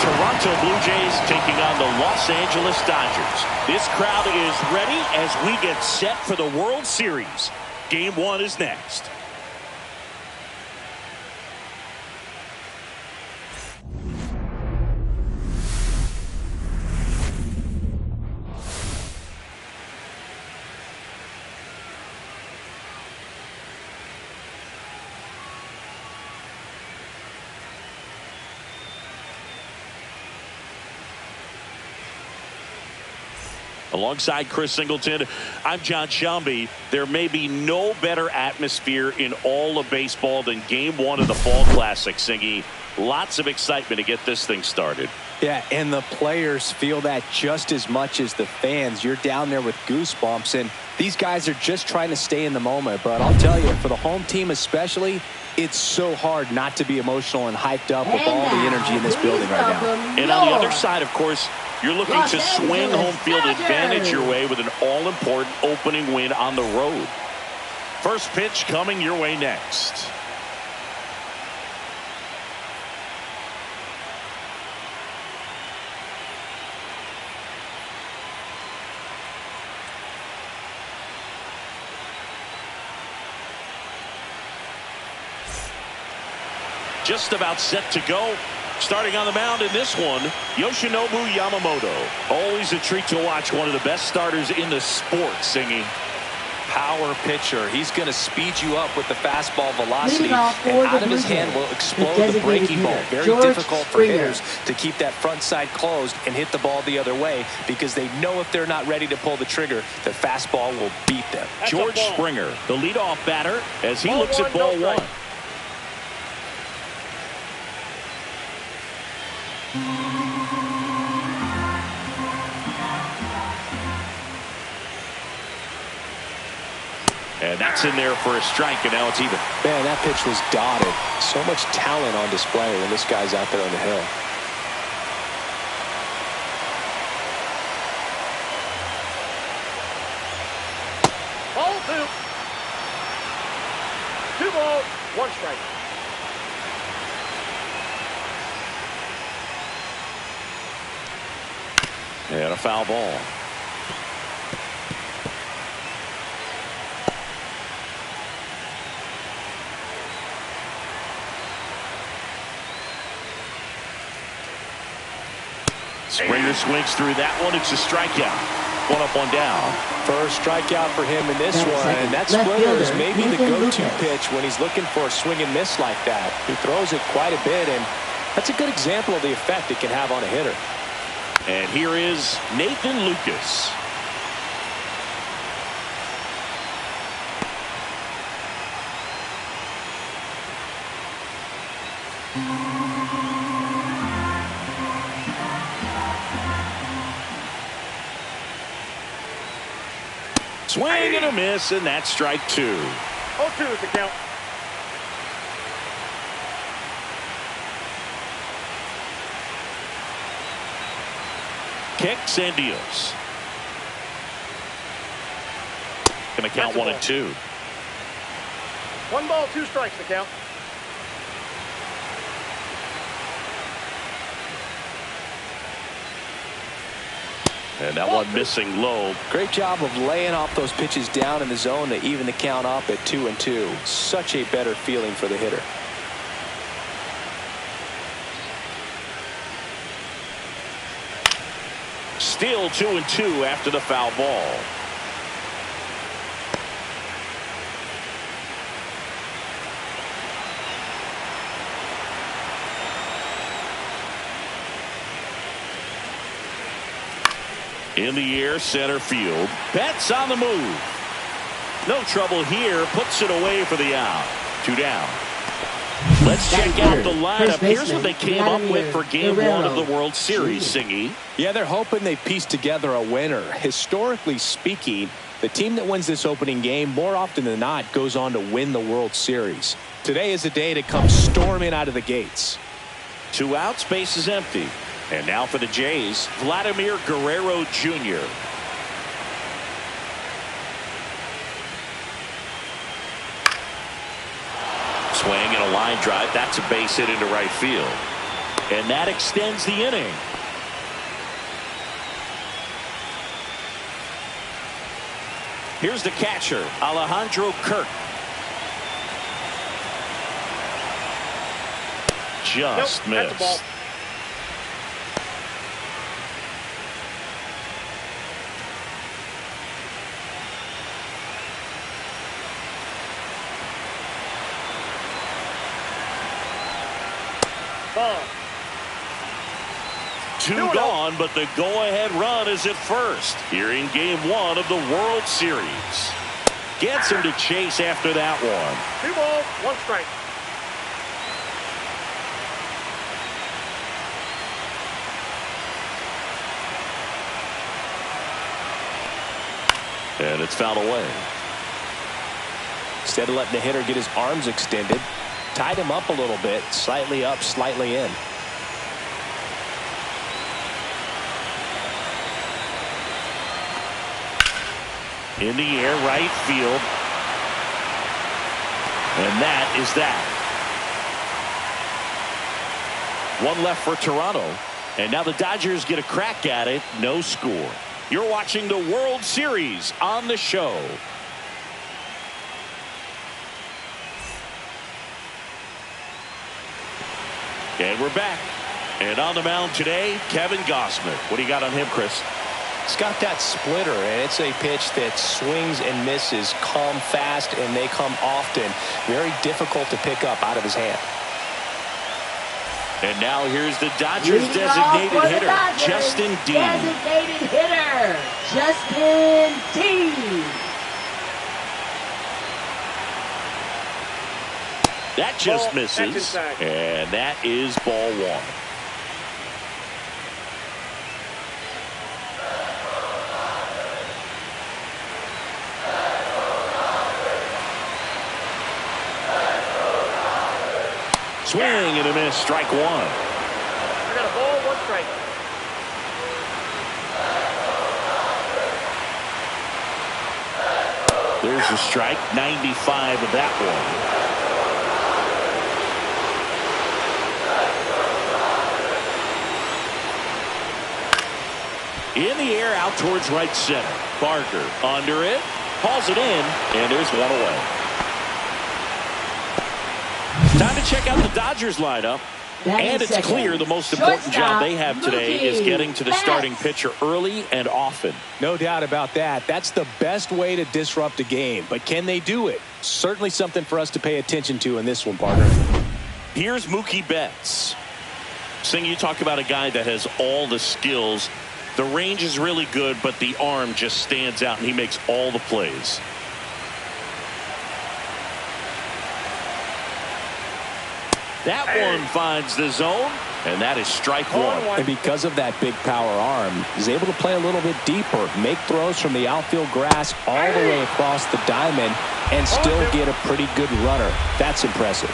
Toronto Blue Jays taking on the Los Angeles Dodgers. This crowd is ready as we get set for the World Series. Game 1 is next. Alongside Chris Singleton, I'm John Shelby. There may be no better atmosphere in all of baseball than Game 1 of the Fall Classic, Singy. Lots of excitement to get this thing started. Yeah, and the players feel that just as much as the fans. You're down there with goosebumps, and these guys are just trying to stay in the moment. But I'll tell you, for the home team especially, it's so hard not to be emotional and hyped up with all the energy in this building right now. And on the other side, of course, you're looking to swing home field advantage your way with an all-important opening win on the road. First pitch coming your way next. Just about set to go. Starting on the mound in this one, Yoshinobu Yamamoto. Always a treat to watch one of the best starters in the sport, Singy. Power pitcher. He's going to speed you up with the fastball velocity, and out of his hand will explode the breaking ball. Very difficult for hitters to keep that front side closed and hit the ball the other way, because they know if they're not ready to pull the trigger, the fastball will beat them. George Springer, the leadoff batter, as he looks at ball one. And that's in there for a strike, and now it's even. Man, that pitch was dotted. So much talent on display when this guy's out there on the hill. Ball 2. 2 balls, 1 strike. And a foul ball. Springer swings through that one. It's a strikeout. 1 up, 1 down. First strikeout for him in this one, and that splitter is maybe the go-to pitch when he's looking for a swing and miss like that. He throws it quite a bit, and that's a good example of the effect it can have on a hitter. And here is Nathan Lucas. Swing and a miss, and that's strike 2. 0-2 is the count. Kicks and deals. Gonna count 1 and 2. 1 ball, 2 strikes the count. And that one missing low. Great job of laying off those pitches down in the zone to even the count up at 2 and 2. Such a better feeling for the hitter. Still 2 and 2 after the foul ball. In the air, center field. Betts on the move. No trouble here. Puts it away for the out. 2 down. Let's check out the lineup. Here's what they came up with for Game 1 of the World Series, Singy. Yeah, they're hoping they piece together a winner. Historically speaking, the team that wins this opening game more often than not goes on to win the World Series. Today is a day to come storming out of the gates. 2 outs, base is empty. And now for the Jays, Vladimir Guerrero Jr. Swing and a line drive. That's a base hit into right field. And that extends the inning. Here's the catcher, Alejandro Kirk. Just missed. Ball. Two gone, but the go-ahead run is at first here in Game 1 of the World Series. Gets him to chase after that one. 2 balls, 1 strike. And it's fouled away. Instead of letting the hitter get his arms extended, tied him up a little bit, slightly up, slightly in. In the air, right field. And that is that. One left for Toronto. And now the Dodgers get a crack at it. No score. You're watching the World Series on the show. And we're back. And on the mound today, Kevin Gausman. What do you got on him, Chris? He's got that splitter, and it's a pitch that swings and misses, come fast, and they come often. Very difficult to pick up out of his hand. And now here's the Dodgers designated hitter, Justin Dean. Designated hitter, Justin Dean. That just misses, and that is ball 1. Swing and a miss, strike 1. I got a ball, 1 strike. There's a strike, 95 of that one. In the air, out towards right center. Barker under it, hauls it in, and there's one away. Time to check out the Dodgers lineup. And it's clear the most important job they have today is getting to the starting pitcher early and often. No doubt about that. That's the best way to disrupt a game. But can they do it? Certainly something for us to pay attention to in this one, partner. Here's Mookie Betts. Sing, you talk about a guy that has all the skills. The range is really good, but the arm just stands out, and he makes all the plays. That one finds the zone, and that is strike 1. And because of that big power arm, he's able to play a little bit deeper, make throws from the outfield grass all the way across the diamond, and still get a pretty good runner. That's impressive.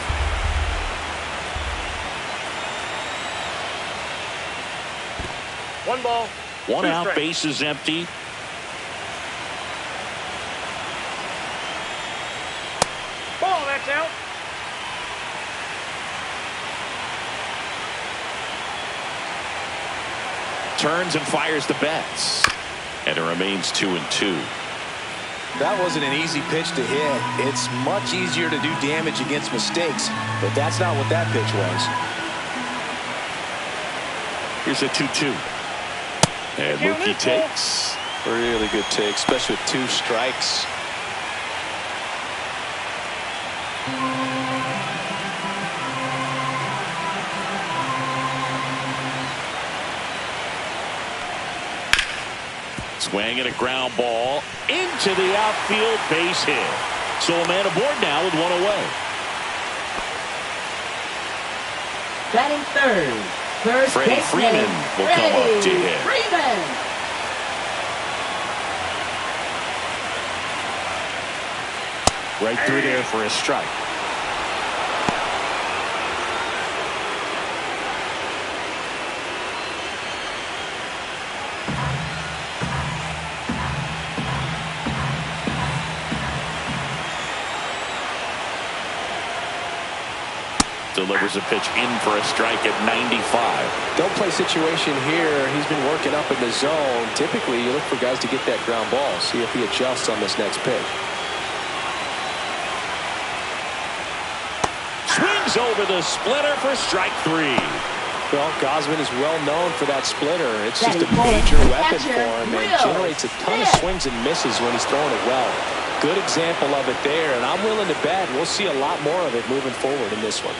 One ball. 1 out, base is empty. Ball, that's out. Turns and fires the Betts. And it remains 2-2. That wasn't an easy pitch to hit. It's much easier to do damage against mistakes, but that's not what that pitch was. Here's a 2-2. And Mookie takes. Really good take, especially with 2 strikes. Swing and a ground ball into the outfield, base hit. So a man aboard now with 1 away. Batting third. First Freddie Freeman will come up to hit. Freeman. Right through there for a strike. delivers a pitch in for a strike at 95. Don't play situation here. He's been working up in the zone. Typically, you look for guys to get that ground ball. See if he adjusts on this next pitch. Swings over the splitter for strike 3. Well, Gausman is well known for that splitter. It's just a major weapon for him and generates a ton of swings and misses when he's throwing it well. Good example of it there, and I'm willing to bet we'll see a lot more of it moving forward in this one.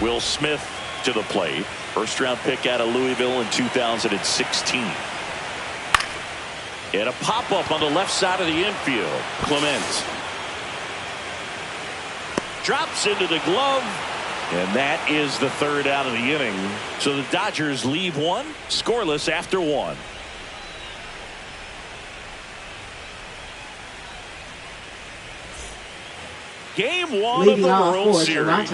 Will Smith to the plate. First-round pick out of Louisville in 2016. And a pop-up on the left side of the infield. Clement drops into the glove. And that is the third out of the inning. So the Dodgers leave one scoreless after one. Game one of the World Series.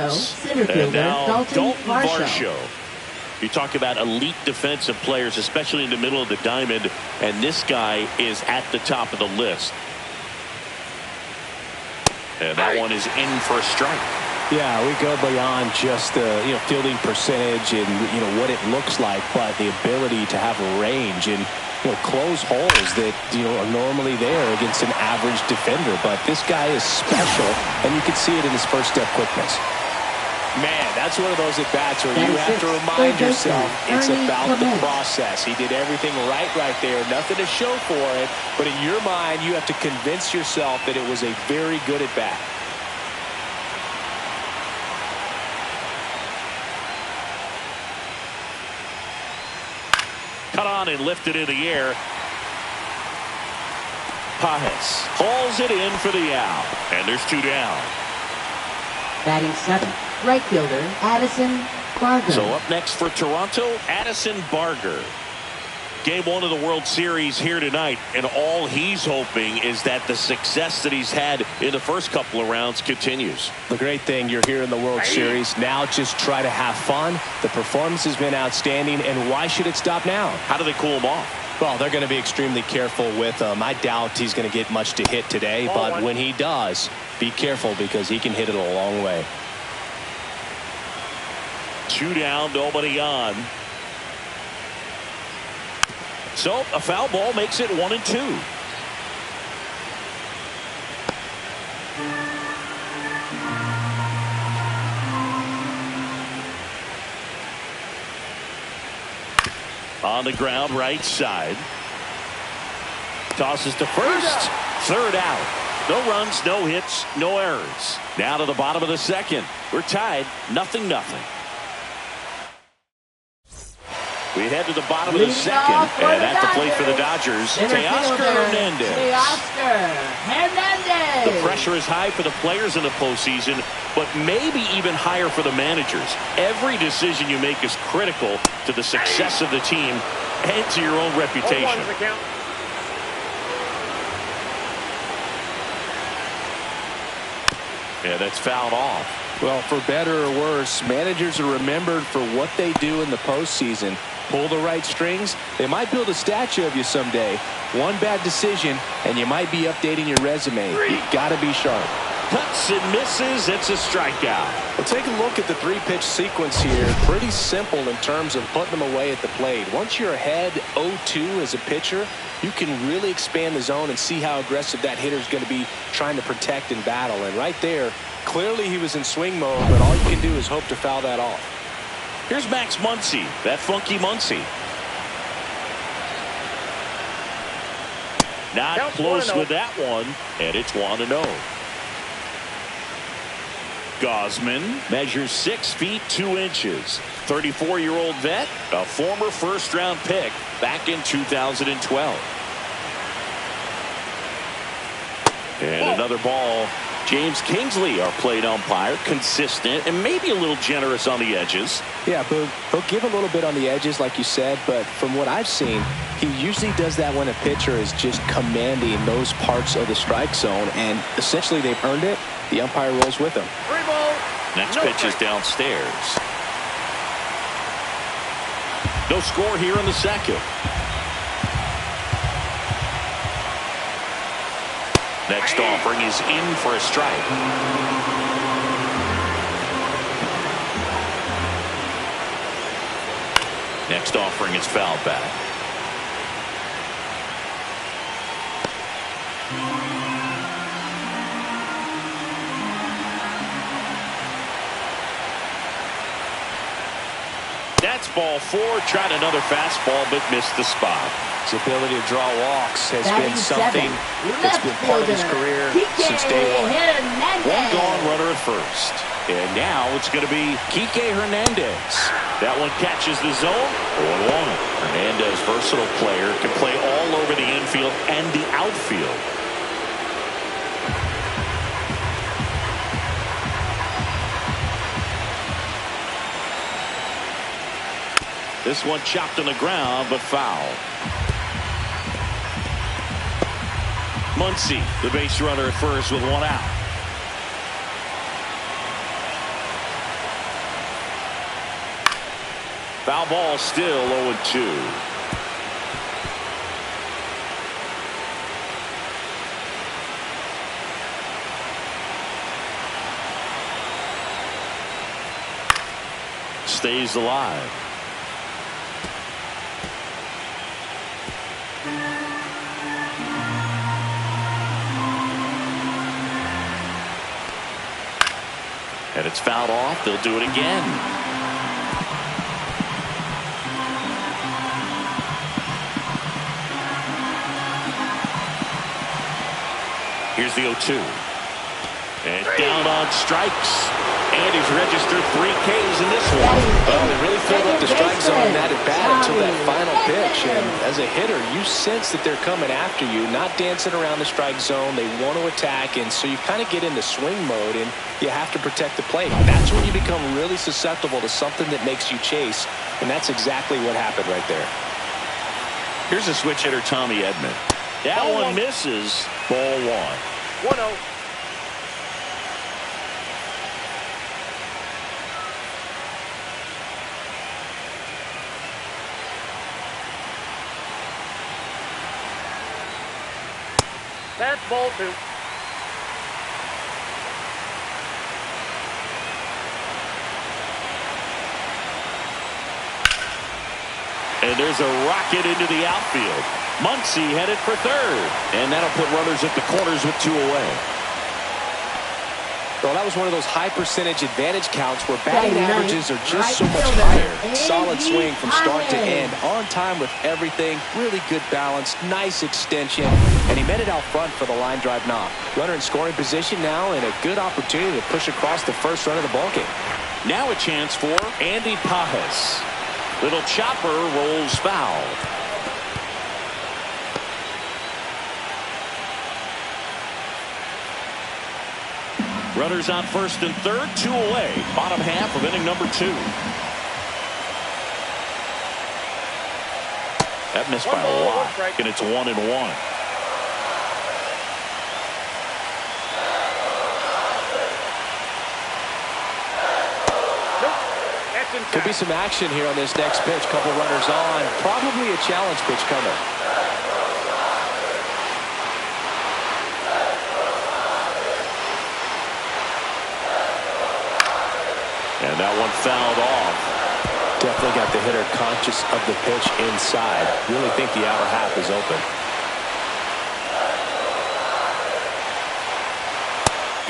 And now Dalton Varsho. You talk about elite defensive players, especially in the middle of the diamond, and this guy is at the top of the list. And that one is in for a strike. Yeah, we go beyond just the fielding percentage and what it looks like, but the ability to have range and close holes that are normally there against an average defender. But this guy is special, and you can see it in his first step quickness. Man, that's one of those at bats where you have to remind yourself it's about the process. He did everything right there, nothing to show for it, but in your mind you have to convince yourself that it was a very good at bat. Cut on and lifted in the air. Pajes hauls it in for the out. And there's 2 down. Batting 7th, right fielder Addison Barger. So up next for Toronto, Addison Barger. Game 1 of the World Series here tonight, and all he's hoping is that the success that he's had in the first couple of rounds continues. The great thing, you're here in the World Series. Now just try to have fun. The performance has been outstanding, and why should it stop now? How do they cool him off? Well, they're going to be extremely careful with him. I doubt he's going to get much to hit today, but when he does, be careful because he can hit it a long way. 2 down, nobody on. So a foul ball makes it 1-2. On the ground, right side. Tosses to first. Third out. No runs, no hits, no errors. Now to the bottom of the second. We're tied, 0-0. We head to the bottom of the second, and at the plate for the Dodgers, Teoscar Hernandez. The pressure is high for the players in the postseason, but maybe even higher for the managers. Every decision you make is critical to the success of the team and to your own reputation. Yeah, that's fouled off. Well, for better or worse, managers are remembered for what they do in the postseason. Pull the right strings, they might build a statue of you someday. One bad decision, and you might be updating your resume. You got to be sharp. Cuts and misses. It's a strikeout. Well, take a look at the 3-pitch sequence here. Pretty simple in terms of putting them away at the plate. Once you're ahead 0-2 as a pitcher, you can really expand the zone and see how aggressive that hitter is going to be trying to protect and battle. And right there, clearly he was in swing mode, but all you can do is hope to foul that off. Here's Max Muncy, that funky Muncy. Not close with that one, and it's 1-0. Gausman measures 6 feet 2 inches. 34-year-old vet, a former first-round pick back in 2012. And another ball. James Kingsley, our plate umpire, consistent and maybe a little generous on the edges. Yeah, but he'll give a little bit on the edges, like you said, but from what I've seen, he usually does that when a pitcher is just commanding those parts of the strike zone, and essentially they've earned it. The umpire rolls with them. Next pitch is downstairs. No score here in the second. Next offering is in for a strike. Next offering is fouled back. That's ball 4. Tried another fastball but missed the spot. His ability to draw walks has been something that's been part of his career since day one. One gone, runner at first. And now it's going to be Kike Hernandez. That one catches the zone. 0-1. Hernandez, versatile player, can play all over the infield and the outfield. This one chopped on the ground, but foul. Muncy, the base runner at first with one out. Foul ball, still 0-2. Stays alive. And it's fouled off. They'll do it again. Here's the 0-2. And down on strikes. And he's registered 3 Ks in this one. Well, they really filled up the strike zone in that at bat until that final pitch. And as a hitter, you sense that they're coming after you, not dancing around the strike zone. They want to attack, and so you kind of get into swing mode, and you have to protect the plate. That's when you become really susceptible to something that makes you chase, and that's exactly what happened right there. Here's a switch hitter, Tommy Edman. That one misses. Ball 1. 1-0. That's ball 2. And there's a rocket into the outfield. Muncy headed for third. And that'll put runners at the corners with 2 away. Well, that was one of those high percentage advantage counts where batting averages are just so much higher. Solid swing from start to end. On time with everything. Really good balance. Nice extension. And he met it out front for the line drive knock. Runner in scoring position now, and a good opportunity to push across the first run of the ballgame. Now a chance for Andy Pajas. Little chopper rolls foul. Runners on first and third, 2 away. Bottom half of inning number 2. That missed by a lot, and it's 1-1. Could be some action here on this next pitch. Couple runners on. Probably a challenge pitch coming. And that one fouled off. Definitely got the hitter conscious of the pitch inside. Really think the outer half is open.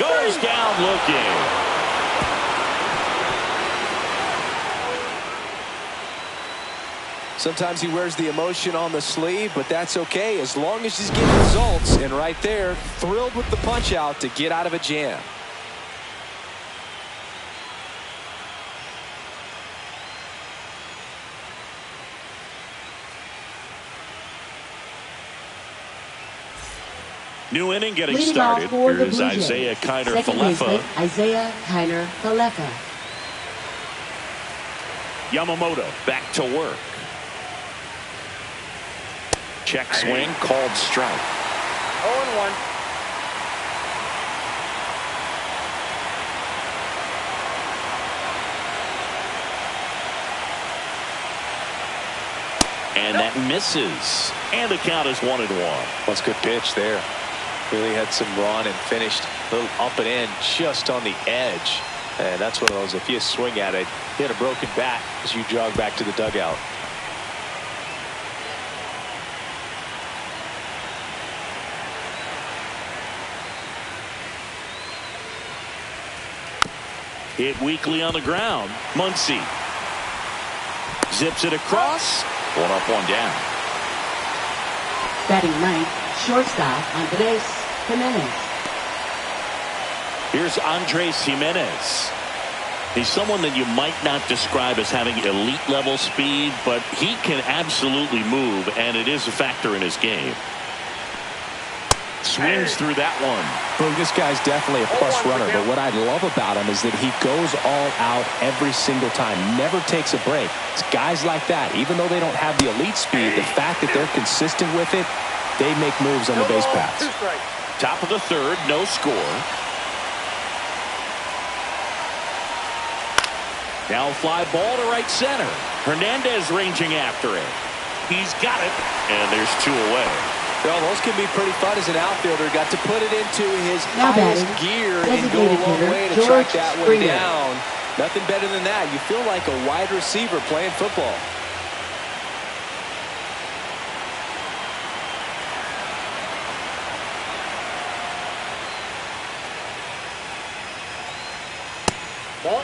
Goes down looking. Sometimes he wears the emotion on the sleeve, but that's okay as long as he's getting results. And right there, thrilled with the punch out to get out of a jam. New inning getting started. Here's Isaiah Kiner-Falefa. Isaiah Kiner-Falefa. Yamamoto back to work. Check swing, called strike. 0-1. And that misses. And the count is 1-1. That's a good pitch there. Really had some run and finished a little up and in just on the edge. And that's one of those, if you swing at it, hit a broken bat as you jog back to the dugout. Hit weakly on the ground. Muncy zips it across. One up, one down. Batting ninth, shortstop Andres Jimenez. Here's Andres Jimenez. He's someone that you might not describe as having elite level speed, but he can absolutely move, and it is a factor in his game. Swings through that one. Boom, this guy's definitely a plus runner, but what I love about him is that he goes all out every single time, never takes a break. It's guys like that, even though they don't have the elite speed, the fact that they're consistent with it, they make moves on the base paths. Top of the third, no score. Now fly ball to right center. Hernandez ranging after it. He's got it, and there's two away. Well, those can be pretty fun as an outfielder. Got to put it into his highest gear and go a long way to track that one down. Nothing better than that. You feel like a wide receiver playing football. Ball.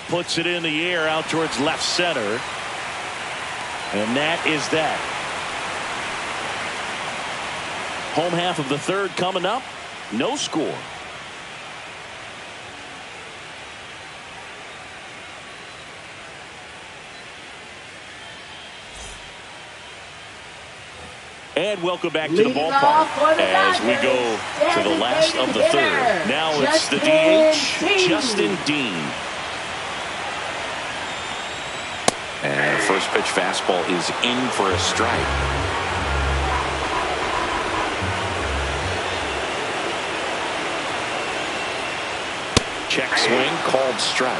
Puts it in the air out towards left center. And that is that. Home half of the third coming up. No score. And welcome back to the ballpark as we go to the last of the third. Now it's the DH, Justin Dean. And first pitch fastball is in for a strike. Check swing, called strike.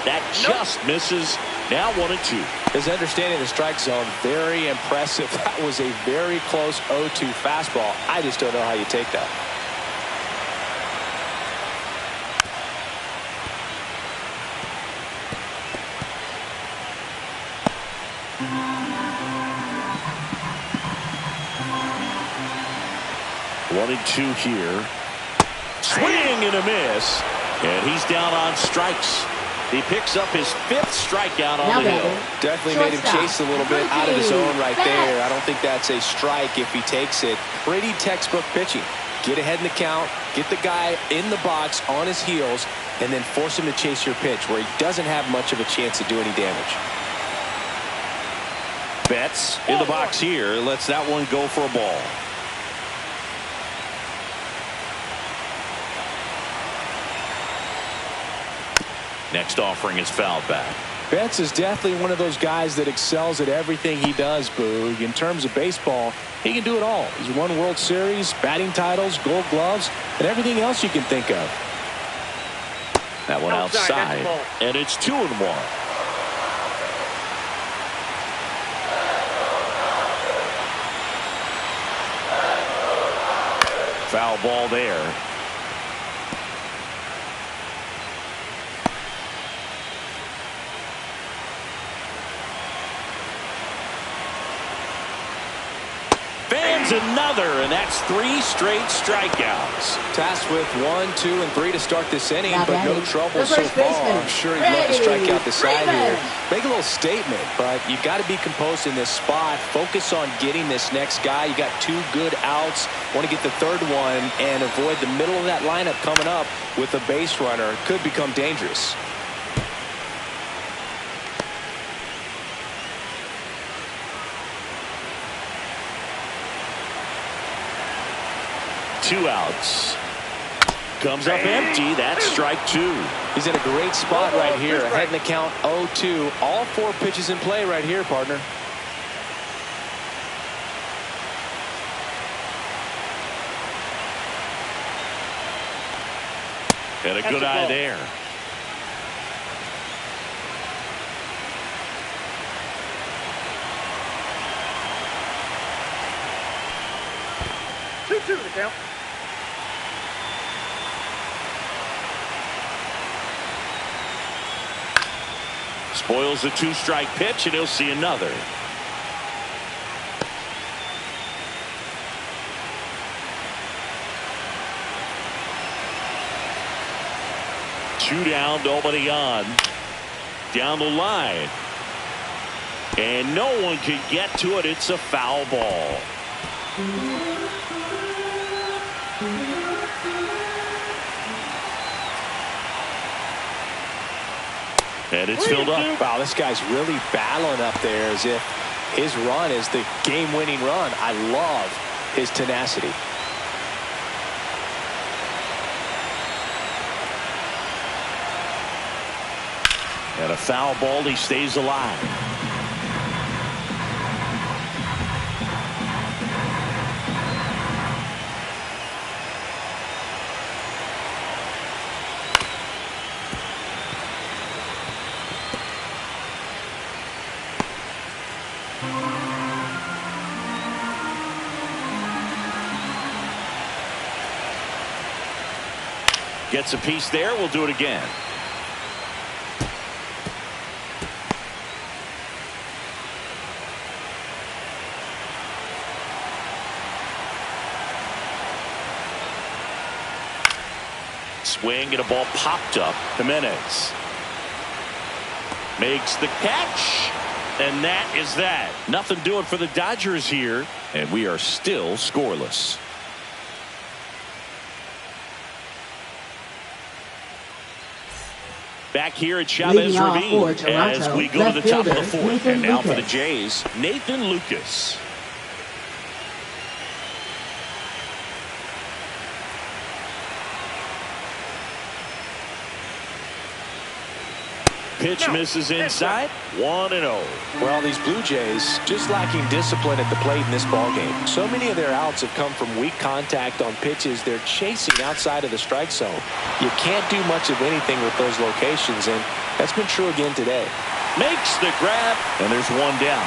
That just misses. Now 1-2. His understanding of the strike zone, very impressive. That was a very close 0-2 fastball. I just don't know how you take that. One and two here. Swing and a miss. And he's down on strikes. He picks up his fifth strikeout on the hill. Definitely made him chase a little bit out of his zone right there. I don't think that's a strike if he takes it. Pretty textbook pitching. Get ahead in the count, get the guy in the box on his heels, and then force him to chase your pitch where he doesn't have much of a chance to do any damage. Betts in the box here. Lets that one go for a ball. Next offering is fouled back. Betts is definitely one of those guys that excels at everything he does, Boog. In terms of baseball, he can do it all. He's won World Series, batting titles, gold gloves, and everything else you can think of. That one outside, and it's 2-1. Foul ball there. Another, and that's 3 straight strikeouts. Tasked with 1, 2, and 3 to start this inning, but no trouble so far. I'm sure he'd love to strike out the side here. Make a little statement, but you've got to be composed in this spot. Focus on getting this next guy. You got 2 good outs. Want to get the third one and avoid the middle of that lineup coming up with a base runner. Could become dangerous. Two outs. Comes up empty. That's strike 2. He's in a great spot right here. Ahead in the count 0-2. All 4 pitches in play right here, partner. And a good eye there. count. Spoils the 2-strike pitch, and he'll see another. Two down, nobody on. Down the line. And no one can get to it. It's a foul ball. And it's filled up. Wow, this guy's really battling up there as if his run is the game-winning run. I love his tenacity. And a foul ball, he stays alive. Gets a piece there. We'll do it again. Swing and a ball popped up. Jimenez makes the catch, and that is that. Nothing doing for the Dodgers here, and we are still scoreless. Back here at Chavez Ravine as we go to the top of the fourth. And now for the Jays, Nathan Lucas. Pitch misses inside. 1-0. Well, these Blue Jays just lacking discipline at the plate in this ballgame. So many of their outs have come from weak contact on pitches they're chasing outside of the strike zone. You can't do much of anything with those locations, and that's been true again today. Makes the grab, and there's one down.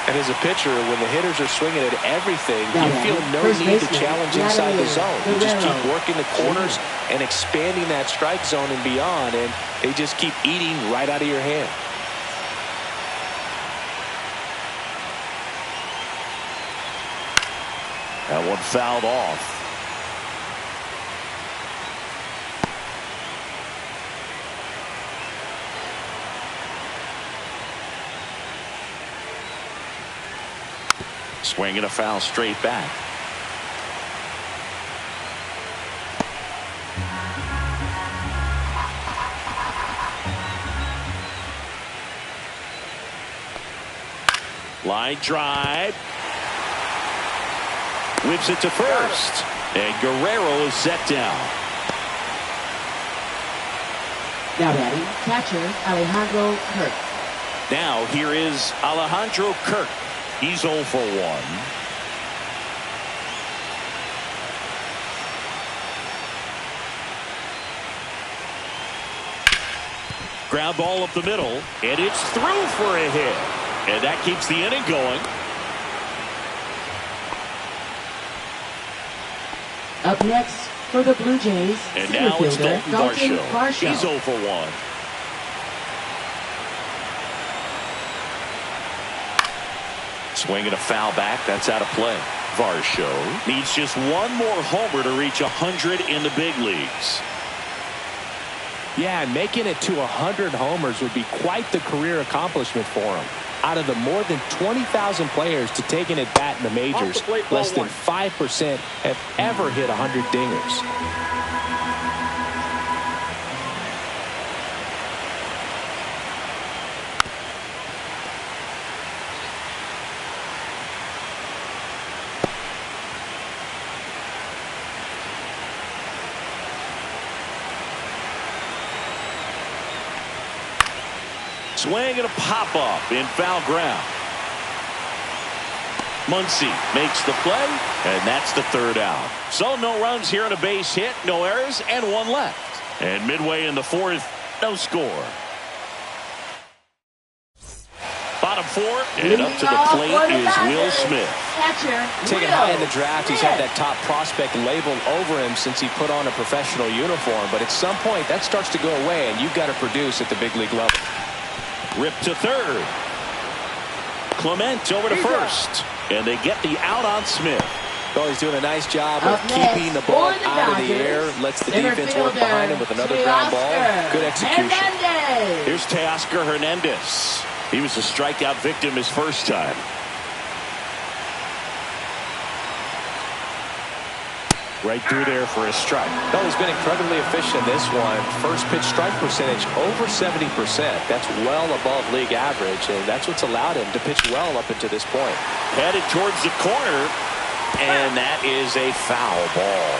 And as a pitcher, when the hitters are swinging at everything, you feel no need to challenge inside the zone. You just keep working the corners and expanding that strike zone and beyond, and they just keep eating right out of your hand. That one fouled off. Swing and a foul straight back. Line drive. Whips it to first. And Guerrero is set down. Now batting, catcher Alejandro Kirk. Now here is Alejandro Kirk. He's 0 for 1. Ground ball up the middle, and it's through for a hit. And that keeps the inning going. Up next for the Blue Jays, and now it's Dalton Varsho. He's 0 for 1. Swing and a foul back. That's out of play. Varsho needs just one more homer to reach 100 in the big leagues. Yeah, and making it to 100 homers would be quite the career accomplishment for him. Out of the more than 20,000 players to take an at-bat in the majors, less than 5% have ever hit 100 dingers. Swing and a pop-up in foul ground. Muncy makes the play, and that's the third out. So no runs here on a base hit, no errors, and one left. And midway in the fourth, no score. Bottom for. And up to the plate is Will Smith. Taken high in the draft, he's had that top prospect labeled over him since he put on a professional uniform. But at some point, that starts to go away, and you've got to produce at the big league level. Ripped to third. Clement over to first. And they get the out on Smith. Oh, he's doing a nice job of keeping the ball out of the air. Lets the defense work behind him with another ground ball. Good execution. Here's Teoscar Hernandez. He was a strikeout victim his first time. Right through there for a strike. Oh, he's been incredibly efficient in this one. First pitch strike percentage over 70%. That's well above league average, and that's what's allowed him to pitch well up until this point. Headed towards the corner, and that is a foul ball.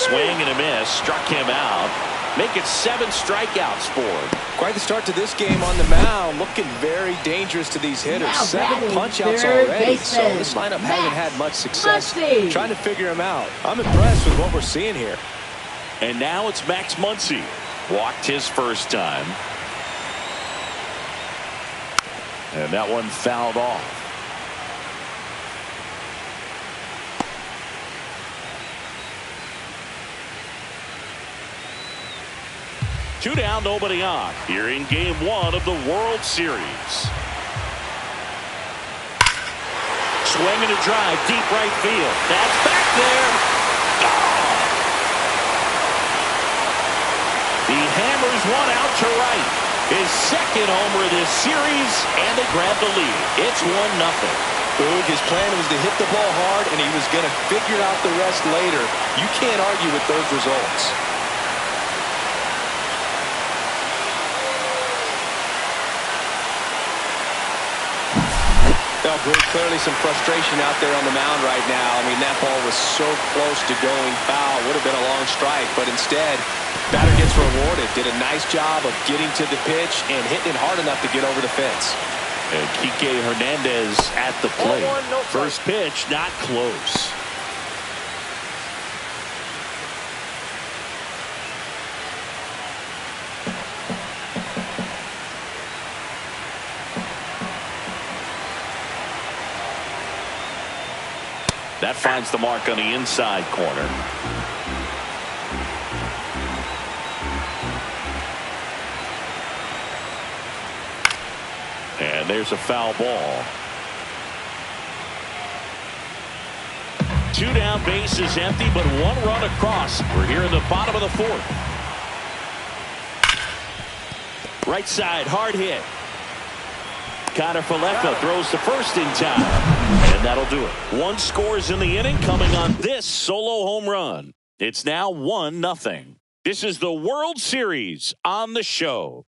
Swing and a miss, struck him out. Make it 7 strikeouts for him. Quite the start to this game on the mound. Looking very dangerous to these hitters. 7 punch-outs already. So this lineup hasn't had much success trying to figure him out. I'm impressed with what we're seeing here. And now it's Max Muncy. Walked his first time. And that one fouled off. Two down, nobody on. Here in game 1 of the World Series. Swing and a drive, deep right field. That's back there. Gone. He hammers one out to right. His second homer of this series, and they grab the lead. It's 1-0. Boog, his plan was to hit the ball hard, and he was going to figure out the rest later. You can't argue with those results. Well, Boog, clearly some frustration out there on the mound right now. I mean, that ball was so close to going foul. Would have been a long strike, but instead, batter gets rewarded. Did a nice job of getting to the pitch and hitting it hard enough to get over the fence. And Kike Hernandez at the plate. First pitch, not close. That finds the mark on the inside corner. And there's a foul ball. 2 down, base is empty, but 1 run across. We're here in the bottom of the 4th. Right side, hard hit. Connor Falefa throws to first in time. And that'll do it. 1 scores in the inning, coming on this solo home run. It's now 1-0. This is the World Series on the show.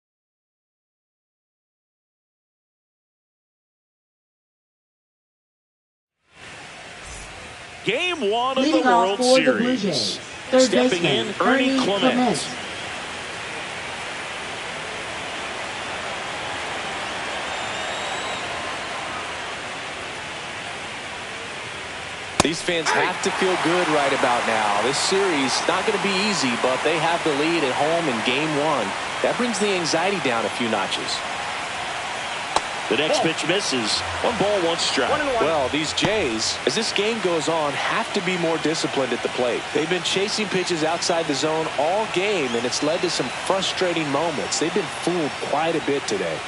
Game 1 of the World Series. Stepping in, Ernie Clement. These fans have to feel good right about now. This series is not going to be easy, but they have the lead at home in game 1. That brings the anxiety down a few notches. The next pitch misses. 1 ball, 1 strike. Well, these Jays, as this game goes on, have to be more disciplined at the plate. They've been chasing pitches outside the zone all game, and it's led to some frustrating moments. They've been fooled quite a bit today.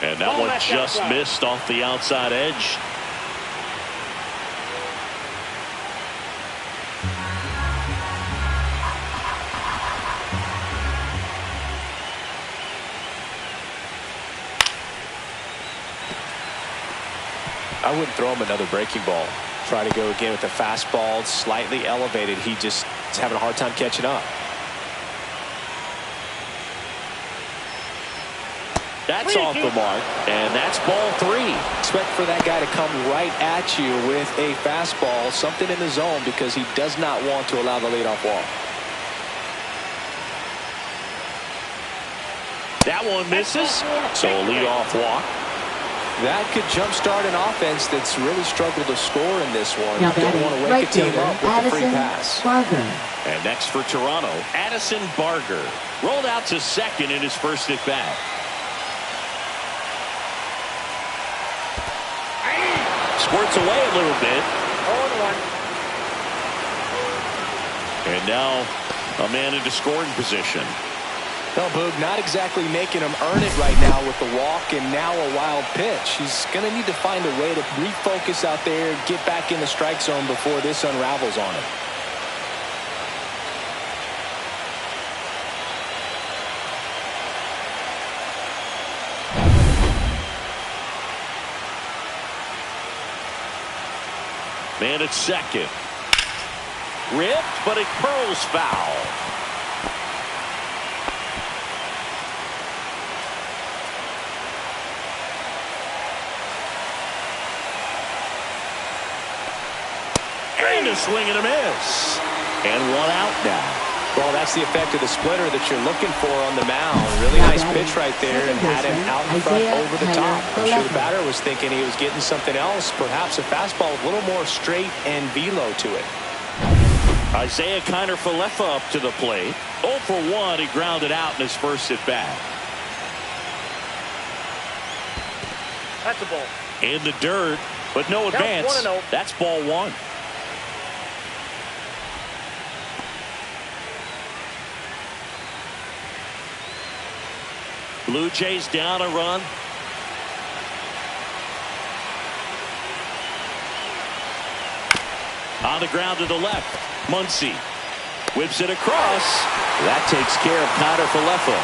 And that one just missed off the outside edge. I wouldn't throw him another breaking ball. Try to go again with the fastball, slightly elevated. He just is having a hard time catching up. That's off the mark, and that's ball 3. Expect for that guy to come right at you with a fastball, something in the zone, because he does not want to allow the leadoff walk. That one misses, so a leadoff walk. That could jumpstart an offense that's really struggled to score in this one. Now You don't want to wake a team up with a free Addison pass. Barger. And next for Toronto, Addison Barger. Rolled out to second in his first at bat. Squirts away a little bit. 0-1. And now a man into scoring position. Well, Boog, not exactly making him earn it right now with the walk and now a wild pitch. He's going to need to find a way to refocus out there, get back in the strike zone before this unravels on him. Man at second. Ripped, but it curls foul. And a swing and a miss. And one out now. Well, that's the effect of the splitter that you're looking for on the mound. Really nice pitch right there and had him out in front over the top. I'm sure the batter was thinking he was getting something else, perhaps a fastball with a little more straight and velo to it. Isaiah Kiner-Falefa up to the plate. 0 for 1. He grounded out in his first at bat. That's a ball. In the dirt, but no advance. 1-0. That's ball one. Blue Jays down a run. On the ground to the left. Muncy whips it across. That takes care of Kiner-Falefa.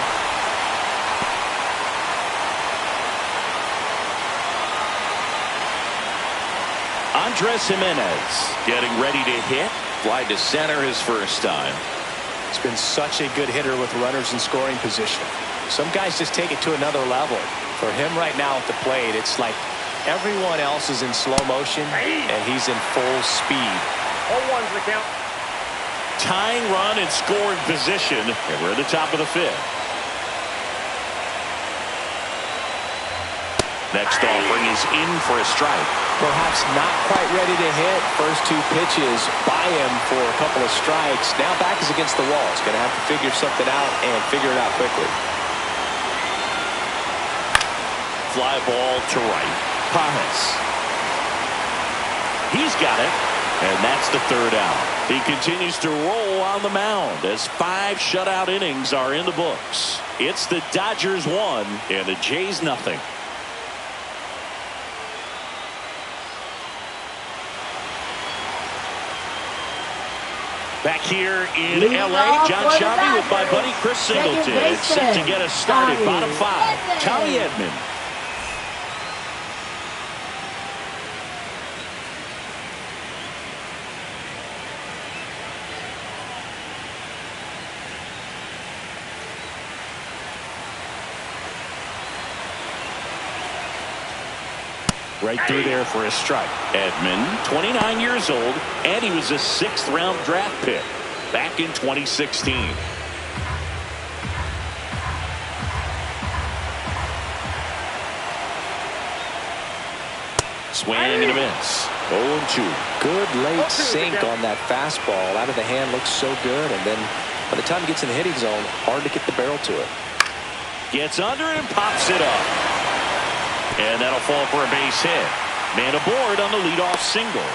Andres Jimenez getting ready to hit. Fly to center his first time. It's been such a good hitter with runners in scoring position. Some guys just take it to another level. For him right now at the plate, it's like everyone else is in slow motion and he's in full speed. 0-1's the count. Tying run in scoring position, and we're at the top of the fifth. Next offering is in for a strike. Perhaps not quite ready to hit. First two pitches by him for a couple of strikes. Now back is against the wall. He's going to have to figure something out and figure it out quickly. Fly ball to right. Pajes. He's got it. And that's the third out. He continues to roll on the mound as 5 shutout innings are in the books. It's the Dodgers 1 and the Jays nothing. Back here in L.A., John Shelby with my buddy Chris Singleton. It's set to get us started. Bottom 5, Tommy Edman. Right through there for a strike. Edman, 29 years old, and he was a 6th-round draft pick back in 2016. Swing and a miss. 0-2. Good late sink on that fastball. Out of the hand, looks so good, and then by the time he gets in the hitting zone, hard to get the barrel to it. Gets under it and pops it up. And that'll fall for a base hit. Man aboard on the leadoff single.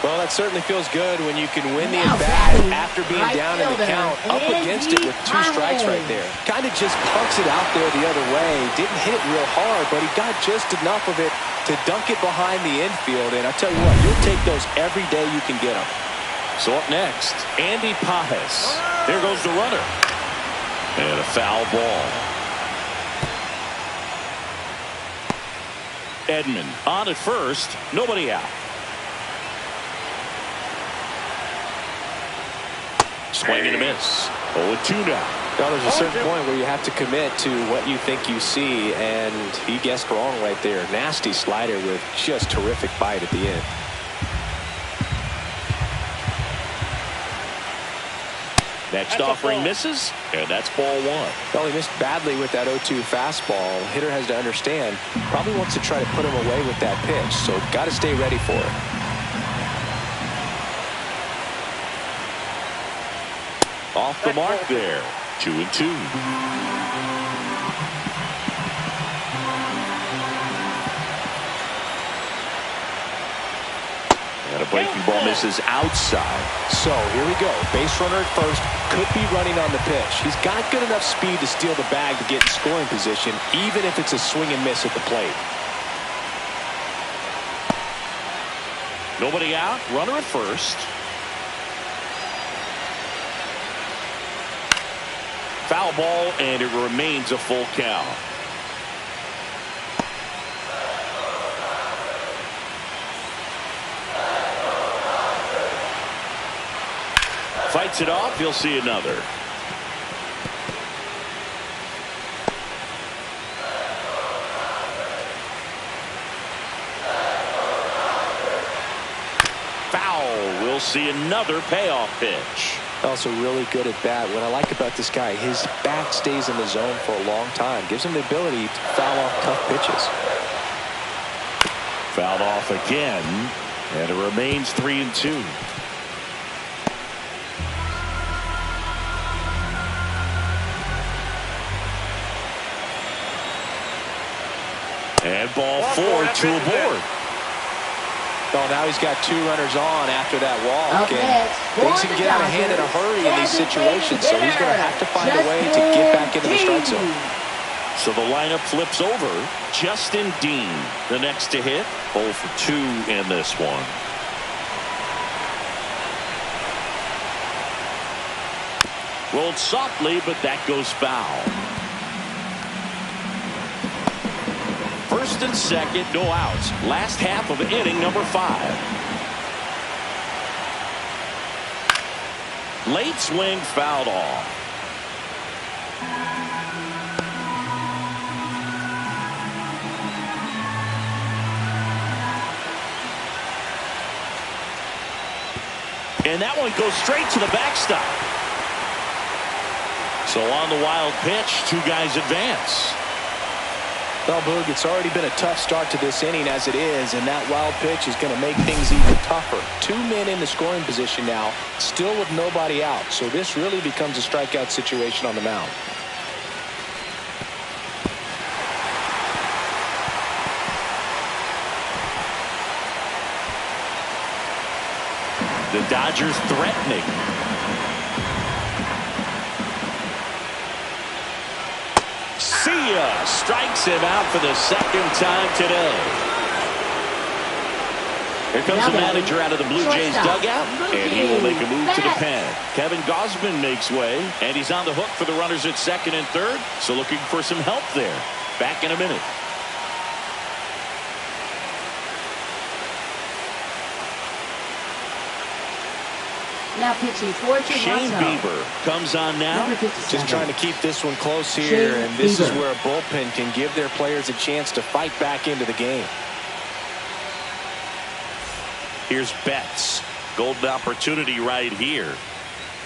Well, that certainly feels good when you can win the at-bat after being down in the count, up against it with 2 strikes right there. Kind of just punks it out there the other way. Didn't hit it real hard, but he got just enough of it to dunk it behind the infield. And I tell you what, you'll take those every day you can get them. So up next, Andy Pajes. There goes the runner. And a foul ball. Edman on at first, nobody out. Swing and a miss. 0-2 now. Now there's a certain point where you have to commit to what you think you see, and he guessed wrong right there. Nasty slider with just terrific bite at the end. Next That's a offering ball. misses, and that's ball one. Well, he missed badly with that 0-2 fastball. Hitter has to understand, probably wants to try to put him away with that pitch, so got to stay ready for it. Off the mark there. 2-2. And a breaking ball misses outside. So here we go. Base runner at first. Could be running on the pitch. He's got good enough speed to steal the bag to get in scoring position, even if it's a swing and miss at the plate. Nobody out. Runner at first. Foul ball, and it remains a full count. Fights it off. He'll see another. Foul. We'll see another payoff pitch. Also really good at bat. What I like about this guy, his bat stays in the zone for a long time. Gives him the ability to foul off tough pitches. Fouled off again, and it remains 3-2. And ball four, two aboard. Oh, now he's got two runners on after that walk. Okay. And things can get out of hand in a hurry in these situations, so he's going to have to find a way to get back into the strike zone. So the lineup flips over. Justin Dean, the next to hit. 0 for 2 in this one. Rolled softly, but that goes foul. First and second, no outs. Last half of inning number 5. Late swing fouled off. And that one goes straight to the backstop. So on the wild pitch, two guys advance. Well, Boog, it's already been a tough start to this inning as it is, and that wild pitch is going to make things even tougher. Two men in the scoring position now, still with nobody out. So this really becomes a strikeout situation on the mound. The Dodgers threatening. See ya! Strikes him out for the second time today. Here comes the manager out of the Blue Jays dugout, and he will make a move to the pen. Kevin Gausman makes way, and he's on the hook for the runners at second and third, so looking for some help there. Back in a minute. Now pitching for Shane Bieber comes on now. Just trying to keep this one close here, and this is where a bullpen can give their players a chance to fight back into the game. Here's Betts. Golden opportunity right here.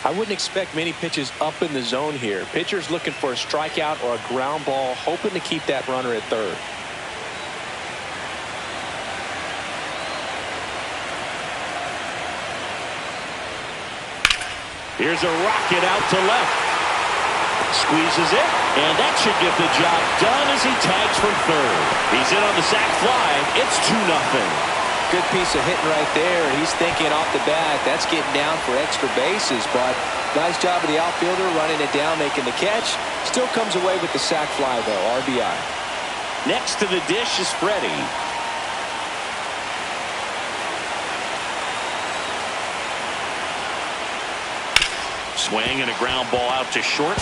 I wouldn't expect many pitches up in the zone here. Pitcher's looking for a strikeout or a ground ball, hoping to keep that runner at third. Here's a rocket out to left. Squeezes it, and that should get the job done as he tags from third. He's in on the sac fly. It's 2-0. Good piece of hitting right there. He's thinking off the bat, that's getting down for extra bases, but nice job of the outfielder running it down, making the catch. Still comes away with the sac fly, though, RBI. Next to the dish is Freddie. Swing and a ground ball out to short.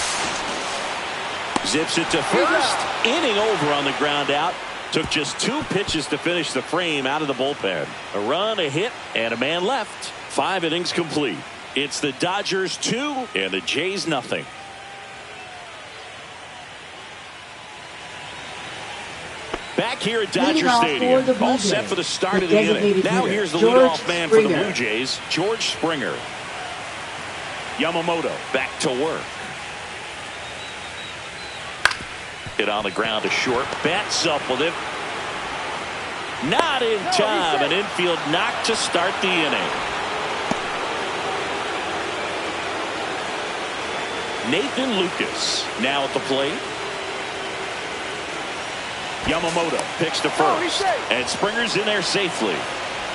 Zips it to first. Inning over on the ground out. Took just 2 pitches to finish the frame out of the bullpen. A run, a hit, and a man left. 5 innings complete. It's the Dodgers 2 and the Jays nothing. Back here at Dodger Stadium. All set for the start of the inning. Now here's the leadoff man for the Blue Jays, George Springer. Yamamoto back to work. Hit on the ground to short. Bats up with it. Not in time. An infield knock to start the inning. Nathan Lucas now at the plate. Yamamoto picks to first. And Springer's in there safely.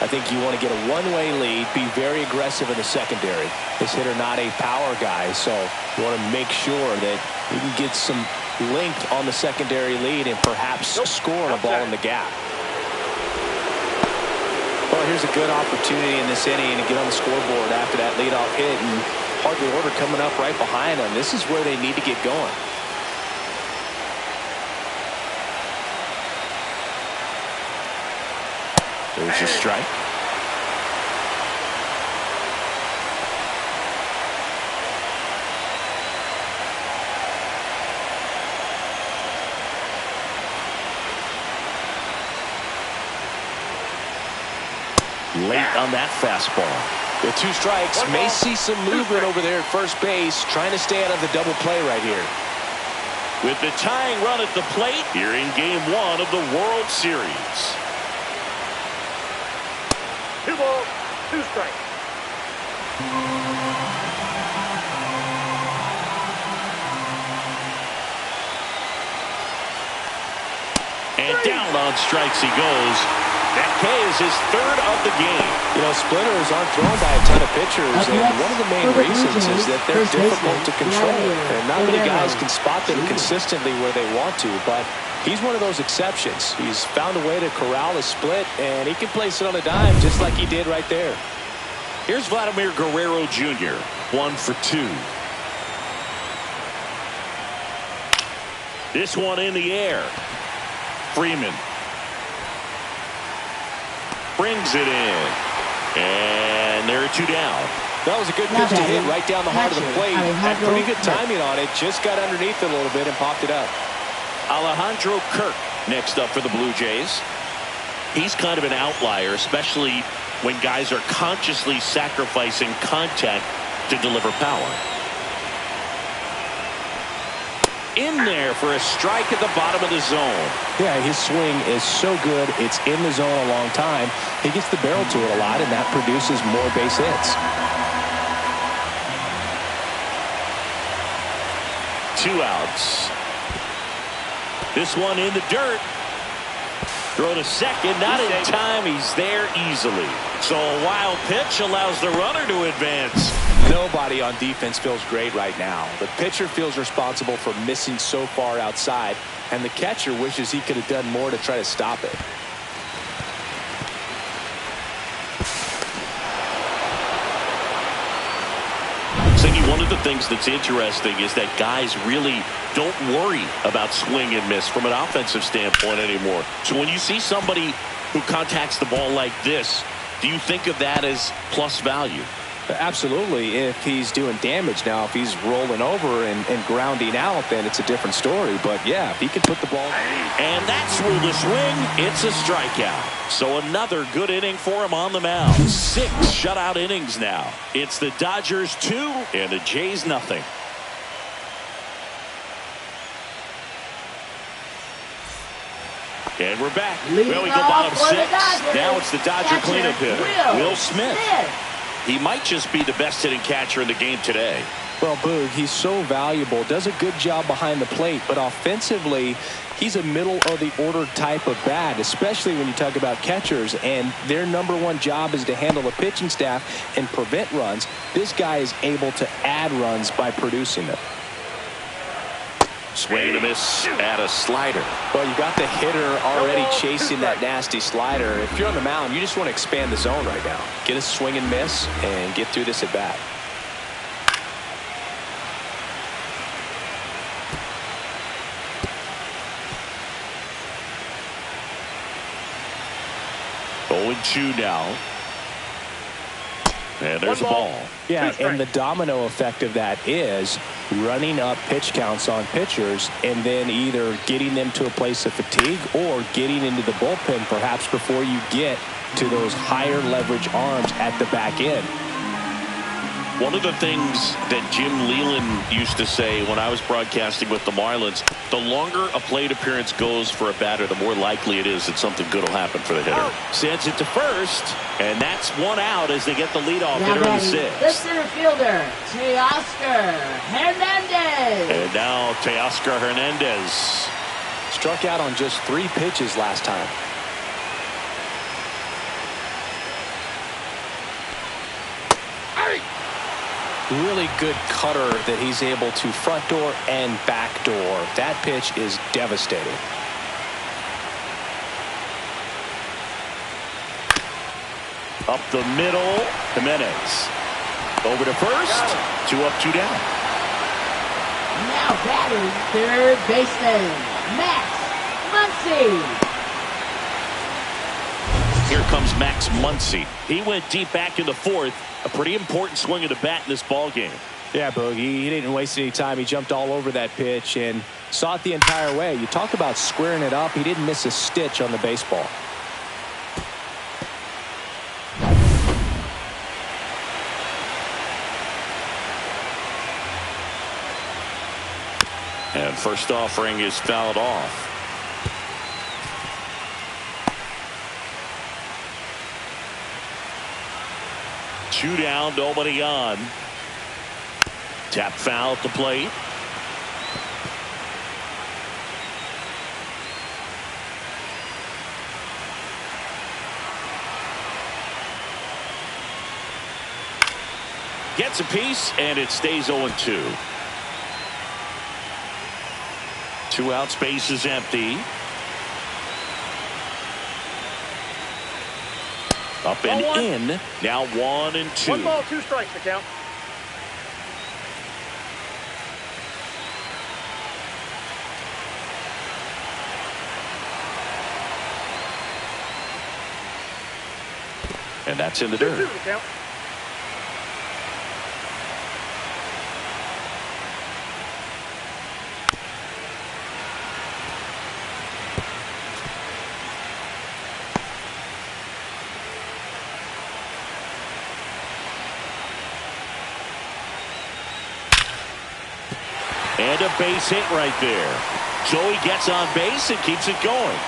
I think you want to get a one-way lead, be very aggressive in the secondary. This hitter not a power guy, so you want to make sure that you can get some length on the secondary lead and perhaps score a ball in the gap. Well, here's a good opportunity in this inning to get on the scoreboard after that leadoff hit, and hardly order coming up right behind them. This is where they need to get going. There's a strike. Late on that fastball. With 2 strikes, may see some movement over there at first base, trying to stay out of the double play right here. With the tying run at the plate here in Game 1 of the World Series. 2 balls, 2 strikes. And down on strikes he goes. That K is his 3rd of the game. You know, splitters aren't thrown by a ton of pitchers, and one of the main reasons is that they're difficult to control. And not many guys can spot them consistently where they want to, but he's one of those exceptions. He's found a way to corral a split, and he can place it on a dime just like he did right there. Here's Vladimir Guerrero Jr., 1 for 2. This one in the air. Freeman brings it in, and there are 2 down. That was a good pitch to hit right down the heart of the plate. Had pretty good timing on it. Just got underneath it a little bit and popped it up. Alejandro Kirk next up for the Blue Jays. He's kind of an outlier, especially when guys are consciously sacrificing contact to deliver power. In there for a strike at the bottom of the zone. Yeah, his swing is so good. It's in the zone a long time. He gets the barrel to it a lot, and that produces more base hits. 2 outs. This one in the dirt. Throw to second, not in time. He's there easily. So a wild pitch allows the runner to advance. Nobody on defense feels great right now. The pitcher feels responsible for missing so far outside, and the catcher wishes he could have done more to try to stop it. One of the things that's interesting is that guys really don't worry about swing and miss from an offensive standpoint anymore. So when you see somebody who contacts the ball like this, do you think of that as plus value? Absolutely, if he's doing damage. Now, if he's rolling over and grounding out, then it's a different story. But, yeah, if he can put the ball... And that's through the swing. It's a strikeout. So another good inning for him on the mound. 6 shutout innings now. It's the Dodgers 2 and the Jays nothing. And we're back. Well, we go bottom 6. Now it's the Dodger cleanup hitter, Will Smith. He might just be the best hitting catcher in the game today. Well, Boog, he's so valuable, does a good job behind the plate, but offensively, he's a middle-of-the-order type of bat, especially when you talk about catchers, and their #1 job is to handle the pitching staff and prevent runs. This guy is able to add runs by producing them. Swing and a miss at a slider. Well, you got the hitter already chasing that nasty slider. If you're on the mound, you just want to expand the zone right now. Get a swing and miss and get through this at bat. Oh, 2 now. And there's a ball. Yeah, and the domino effect of that is running up pitch counts on pitchers and then either getting them to a place of fatigue or getting into the bullpen perhaps before you get to those higher leverage arms at the back end. One of the things that Jim Leland used to say when I was broadcasting with the Marlins, the longer a plate appearance goes for a batter, the more likely it is that something good will happen for the hitter. Sends it to first, and that's one out as they get the leadoff hitter in the sixth. The center fielder, Teoscar Hernandez. And now Teoscar Hernandez. Struck out on just 3 pitches last time. Really good cutter that he's able to front door and back door. That pitch is devastating. Up the middle, Jimenez. Over to first. 2 up, 2 down. Now batting third baseman, Max Muncy. Here comes Max Muncy. He went deep back in the 4th. A pretty important swing of the bat in this ball game. Yeah, Boogie, he didn't waste any time. He jumped all over that pitch and saw it the entire way. You talk about squaring it up. He didn't miss a stitch on the baseball. And first offering is fouled off. Two down, nobody on. Tap foul at the plate. Gets a piece, and it stays 0-2. 2 out, space is empty. Up and in. Now 1-2. 1 ball, 2 strikes to count. And that's in the 2-2 dirt. to count. And a base hit right there. Joey gets on base and keeps it going.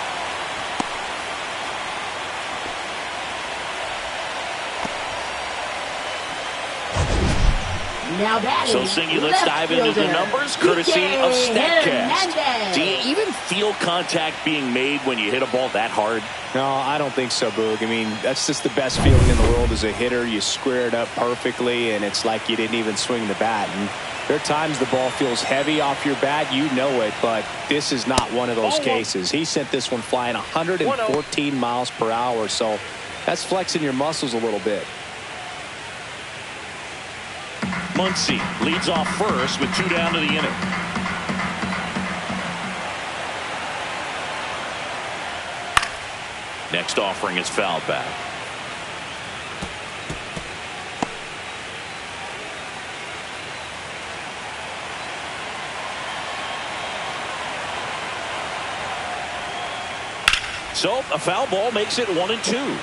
Now batting. So, Singy, let's dive into the numbers, courtesy of StatCast. Do you even feel contact being made when you hit a ball that hard? No, I don't think so, Boog. I mean, that's just the best feeling in the world as a hitter. You square it up perfectly, and it's like you didn't even swing the bat. And there are times the ball feels heavy off your bat. You know it, but this is not one of those cases. He sent this one flying 114 miles per hour, so that's flexing your muscles a little bit. Muncy leads off first with 2 down to the inning. Next offering is fouled back. So a foul ball makes it 1-2.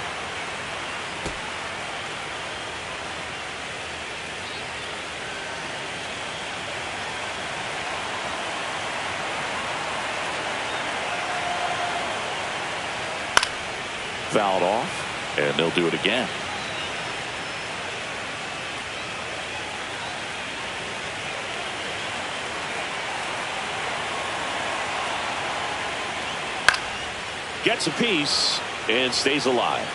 Fouled off, and they'll do it again. Gets a piece and stays alive.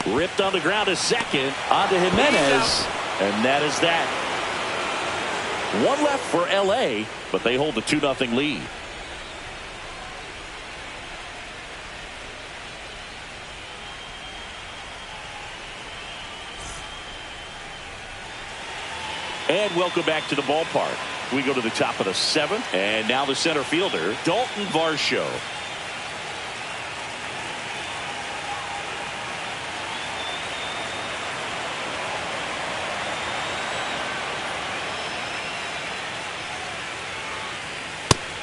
Ripped on the ground to second. On to Jimenez. And that is that. One left for LA, but they hold the 2-0 lead. And welcome back to the ballpark. We go to the top of the 7th, and now the center fielder, Dalton Varsho.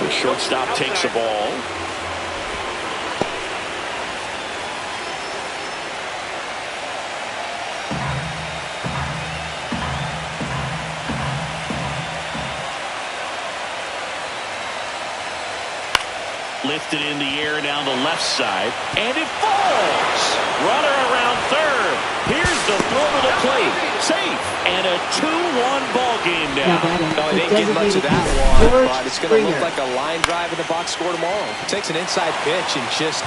The shortstop takes the ball. Lifted in the air down the left side, and it falls. Runner around third. Here's the throw to the plate. Safe. And a 2-1 ball game now. No, it ain't getting much of that one, but it's going to look like a line drive in the box score tomorrow. Takes an inside pitch and just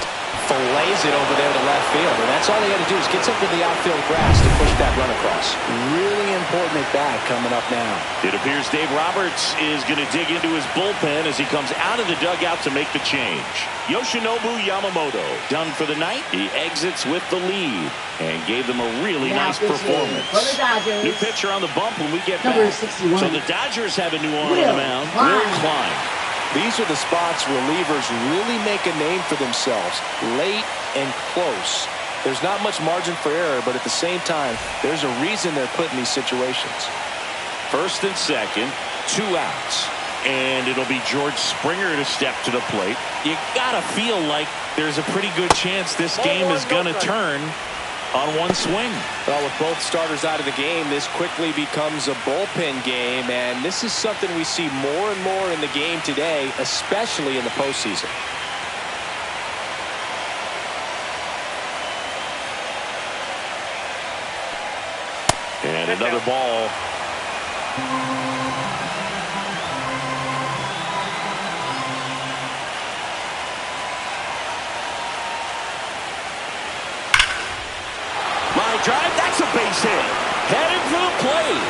fillets it over there to left field. And that's all he had to do is get something to the outfield grass to push that run across. Really important at bat coming up now. It appears Dave Roberts is going to dig into his bullpen as he comes out of the dugout to make the change. Yoshinobu Yamamoto done for the night. He exits with the lead and gave them a really nice performance. New pitcher on the bump when we get back. So the Dodgers have a new arm on the mound. Will Klein. These are the spots relievers really make a name for themselves. Late and close. There's not much margin for error, but at the same time, there's a reason they're put in these situations. First and second, 2 outs. And it'll be George Springer to step to the plate. You gotta feel like there's a pretty good chance this game is gonna turn on one swing. Well, with both starters out of the game, this quickly becomes a bullpen game, and this is something we see more and more in the game today, especially in the postseason. And another ball. Drive, that's a base hit. Headed for the plate.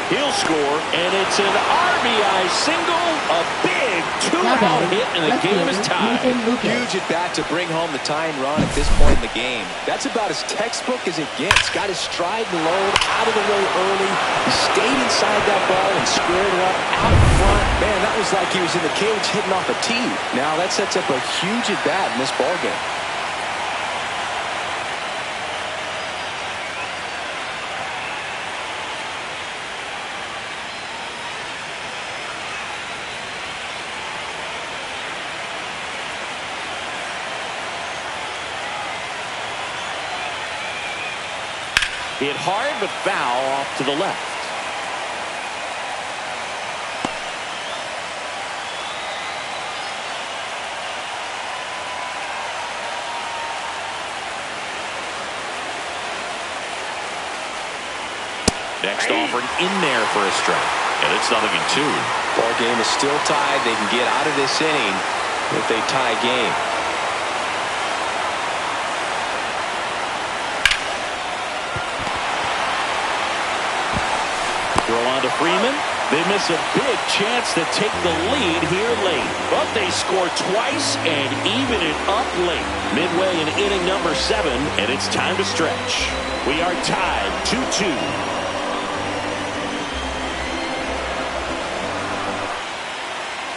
He'll score, and it's an RBI single, a big 2-out hit, and the game is tied. Huge at bat to bring home the tying run at this point in the game. That's about as textbook as it gets. Got his stride and load out of the way early. He stayed inside that ball and squared it up out front. Man, that was like he was in the cage hitting off a tee. Now that sets up a huge at bat in this ball game. Hit hard but foul off to the left. Next offering in there for a strike. And it's 0-2. Ball game is still tied. They can get out of this inning with a tie game. Throw on to Freeman. They miss a big chance to take the lead here late. But they score twice and even it up late. Midway in inning number 7, and it's time to stretch. We are tied 2-2.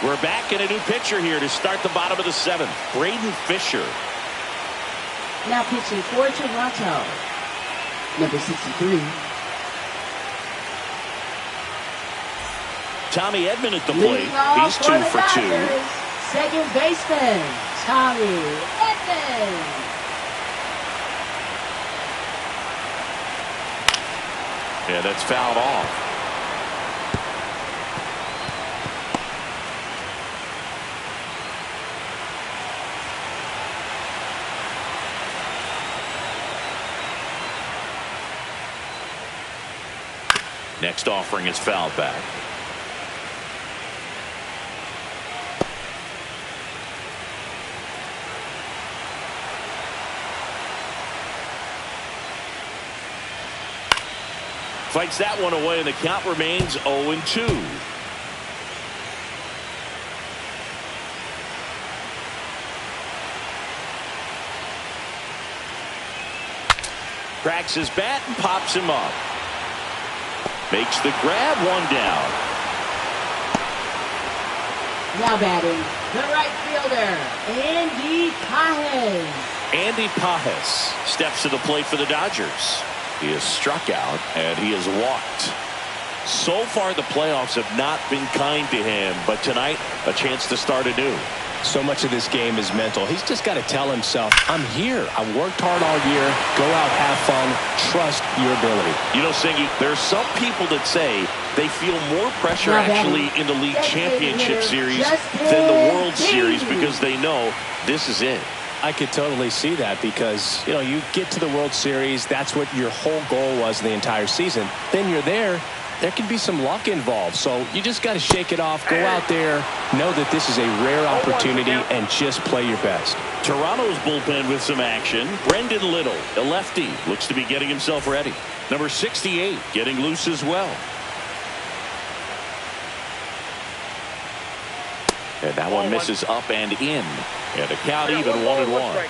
We're back in a new pitcher here to start the bottom of the 7th. Braden Fisher. Now pitching for Toronto, number 63. Tommy Edman at the plate. He's 2 for 2. Second baseman, Tommy Edman. Yeah, that's fouled off. Next offering is fouled back. Fights that one away, and the count remains 0-2. Cracks his bat and pops him up. Makes the grab, one down. Now batting, the right fielder, Andy Pajes. Andy Pajes steps to the plate for the Dodgers. He is struck out, and he is walked. So far, the playoffs have not been kind to him, but tonight, a chance to start anew. So much of this game is mental. He's just got to tell himself, I'm here. I worked hard all year. Go out, have fun, trust your ability. You know, Singy, there are some people that say they feel more pressure actually in the league championship series than the World Series because they know this is it. I could totally see that because, you know, you get to the World Series, that's what your whole goal was the entire season. Then you're there. There can be some luck involved, so you just got to shake it off, go out there, know that this is a rare opportunity, and just play your best. Toronto's bullpen with some action. Brendan Little, a lefty, looks to be getting himself ready. Number 68, getting loose as well. And that one misses up and in. And a count even 1-1.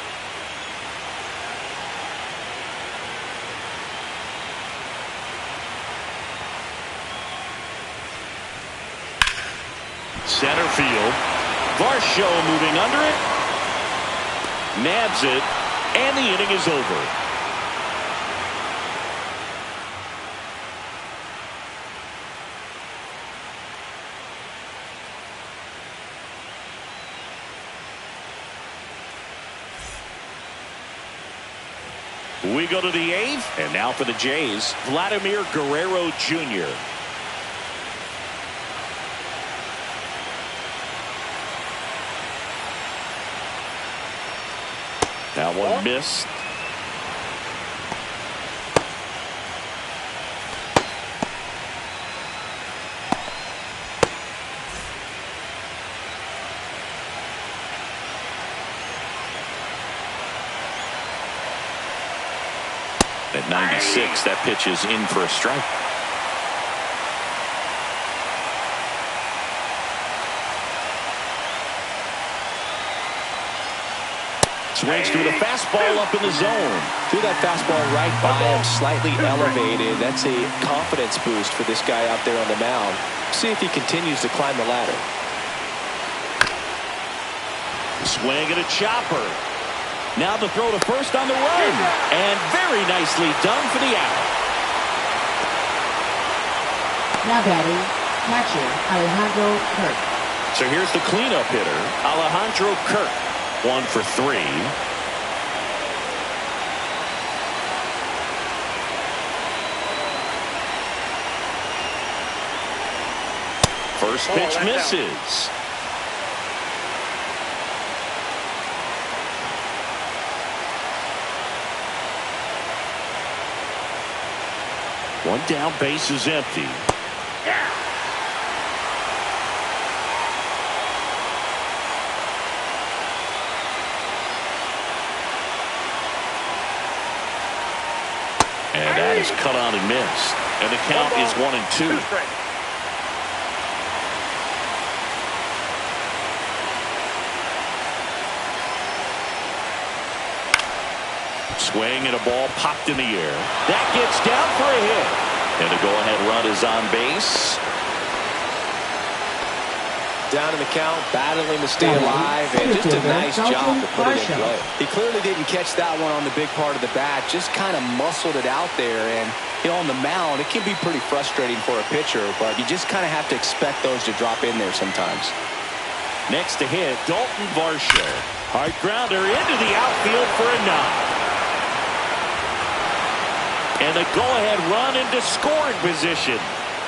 Center field. Varsho moving under it. Nabs it. And the inning is over. We go to the eighth. And now for the Jays, Vladimir Guerrero Jr. That one missed. At 96, that pitch is in for a strike. Swings to the fastball up in the zone. Threw that fastball right by him, slightly elevated. That's a confidence boost for this guy out there on the mound. See if he continues to climb the ladder. Swing and a chopper. Now the throw to first on the run. And very nicely done for the out. Now batting, catcher Alejandro Kirk. So here's the cleanup hitter, Alejandro Kirk. 1 for 3. First pitch misses. One down, base is empty. And that is cut on and missed. And the count is 1-2. Swing and a ball popped in the air. That gets down for a hit. And the go-ahead run is on base. Down in the count, battling to stay alive, and just a nice job to put it in play. He clearly didn't catch that one on the big part of the bat, just kind of muscled it out there. And, you know, on the mound, it can be pretty frustrating for a pitcher, but you just kind of have to expect those to drop in there sometimes. Next to hit, Dalton Varsho. Hard grounder into the outfield for a knock. And a go-ahead run into scoring position.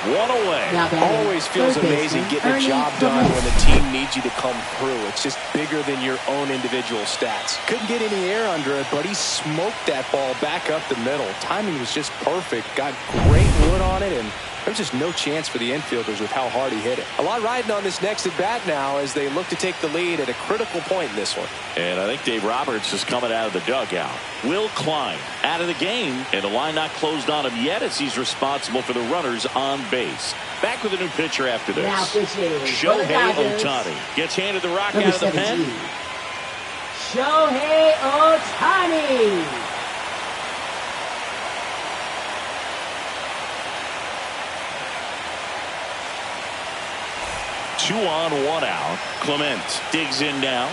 One away. Always feels amazing getting a job done when the team needs you to come through. It's just bigger than your own individual stats. Couldn't get any air under it, but he smoked that ball back up the middle. Timing was just perfect. Got great wood on it, and there's just no chance for the infielders with how hard he hit it. A lot riding on this next at-bat now as they look to take the lead at a critical point in this one. And I think Dave Roberts is coming out of the dugout. Will Klein out of the game, and the line not closed on him yet as he's responsible for the runners on base. Back with a new pitcher after this. Now pitching. Shohei Ohtani gets handed the rock out of the pen. Shohei Ohtani. 2 on, 1 out. Clement digs in now.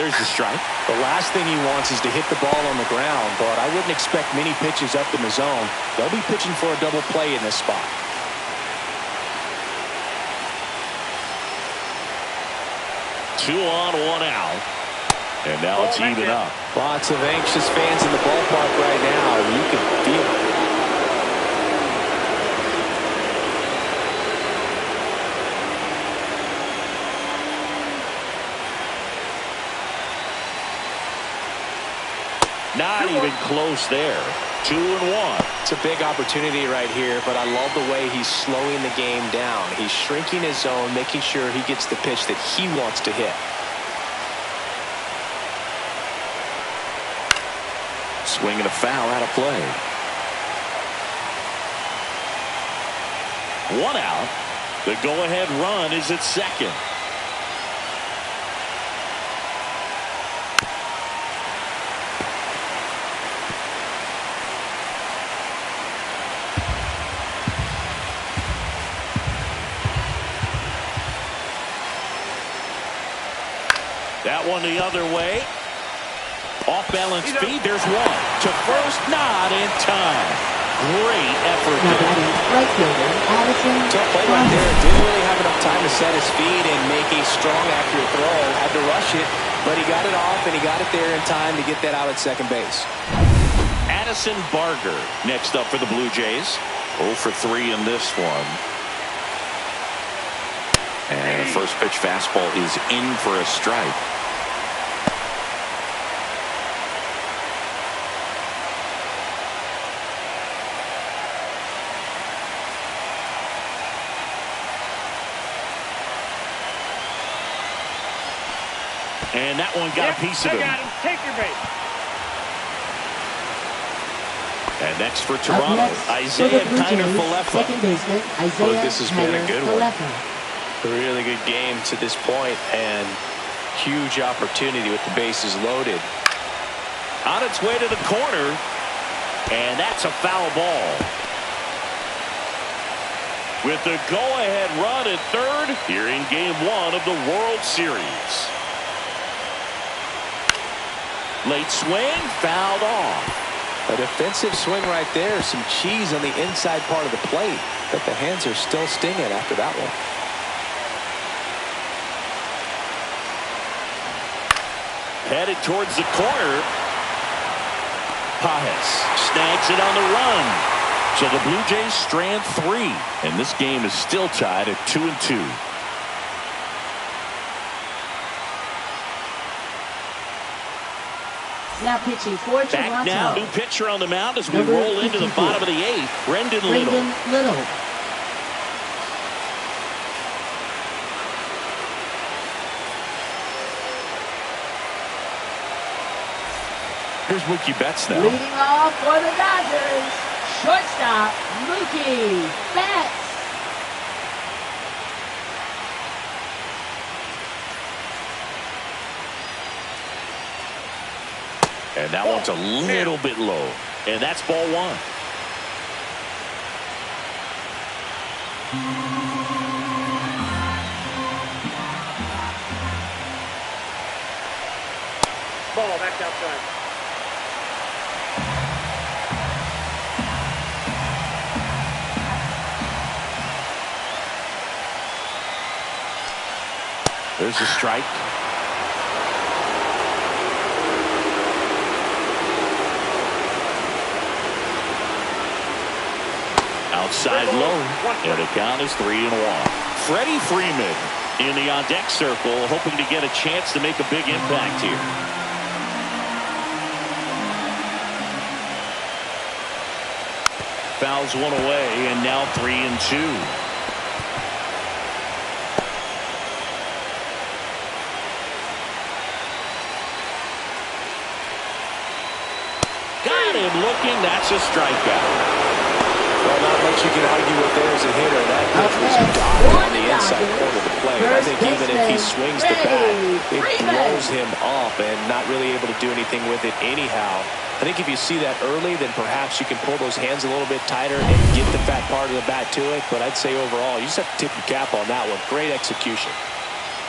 There's the strike. The last thing he wants is to hit the ball on the ground, but I wouldn't expect many pitches up in the zone. They'll be pitching for a double play in this spot. 2 on, 1 out. And now it's even up. Lots of anxious fans in the ballpark right now. You can feel it. Not even close there. 2 and 1. It's a big opportunity right here, but I love the way he's slowing the game down. He's shrinking his zone, making sure he gets the pitch that he wants to hit. Swinging a foul out of play. 1 out. The go-ahead run is at second. That one the other way. Off-balance feed. There's one. To first, not in time. Great effort there. Right fielder, Addison. Tough play right there. Didn't really have enough time to set his feet and make a strong, accurate throw. Had to rush it, but he got it off, and he got it there in time to get that out at second base. Addison Barger next up for the Blue Jays. 0 for 3 in this one. And the first pitch fastball is in for a strike. And that one got a piece of him. Take your base. And next for Toronto, Isaiah Kiner-Falefa. Second baseman, Isaiah This has been a good one. Kiner-Falefa. A really good game to this point, and huge opportunity with the bases loaded. On its way to the corner, and that's a foul ball. With the go-ahead run at third, here in Game 1 of the World Series. Late swing, fouled off. A defensive swing right there. Some cheese on the inside part of the plate. But the hands are still stinging after that one. Headed towards the corner. Pajes snags it on the run. So the Blue Jays strand 3. And this game is still tied at 2 and 2. Now pitching for Toronto. Back now, new pitcher on the mound as we Number roll into the 54. bottom of the 8th. Brendan Little. Little. Here's Mookie Betts now. Leading off for the Dodgers, shortstop Mookie Betts. And that one's a little bit low. And that's ball 1. Ball, that's outside. There's a strike. Outside low, and the count is 3 and 1. Freddie Freeman in the on-deck circle, hoping to get a chance to make a big impact here. Fouls one away, and now 3 and 2. Got him looking. That's a strikeout. Well, not much you can argue with there as a hitter. That pitch was dotted on the inside corner of the plate. I think even if he swings the bat, it blows him off and not really able to do anything with it anyhow. I think if you see that early, then perhaps you can pull those hands a little bit tighter and get the fat part of the bat to it. But I'd say overall, you just have to tip your cap on that one. Great execution.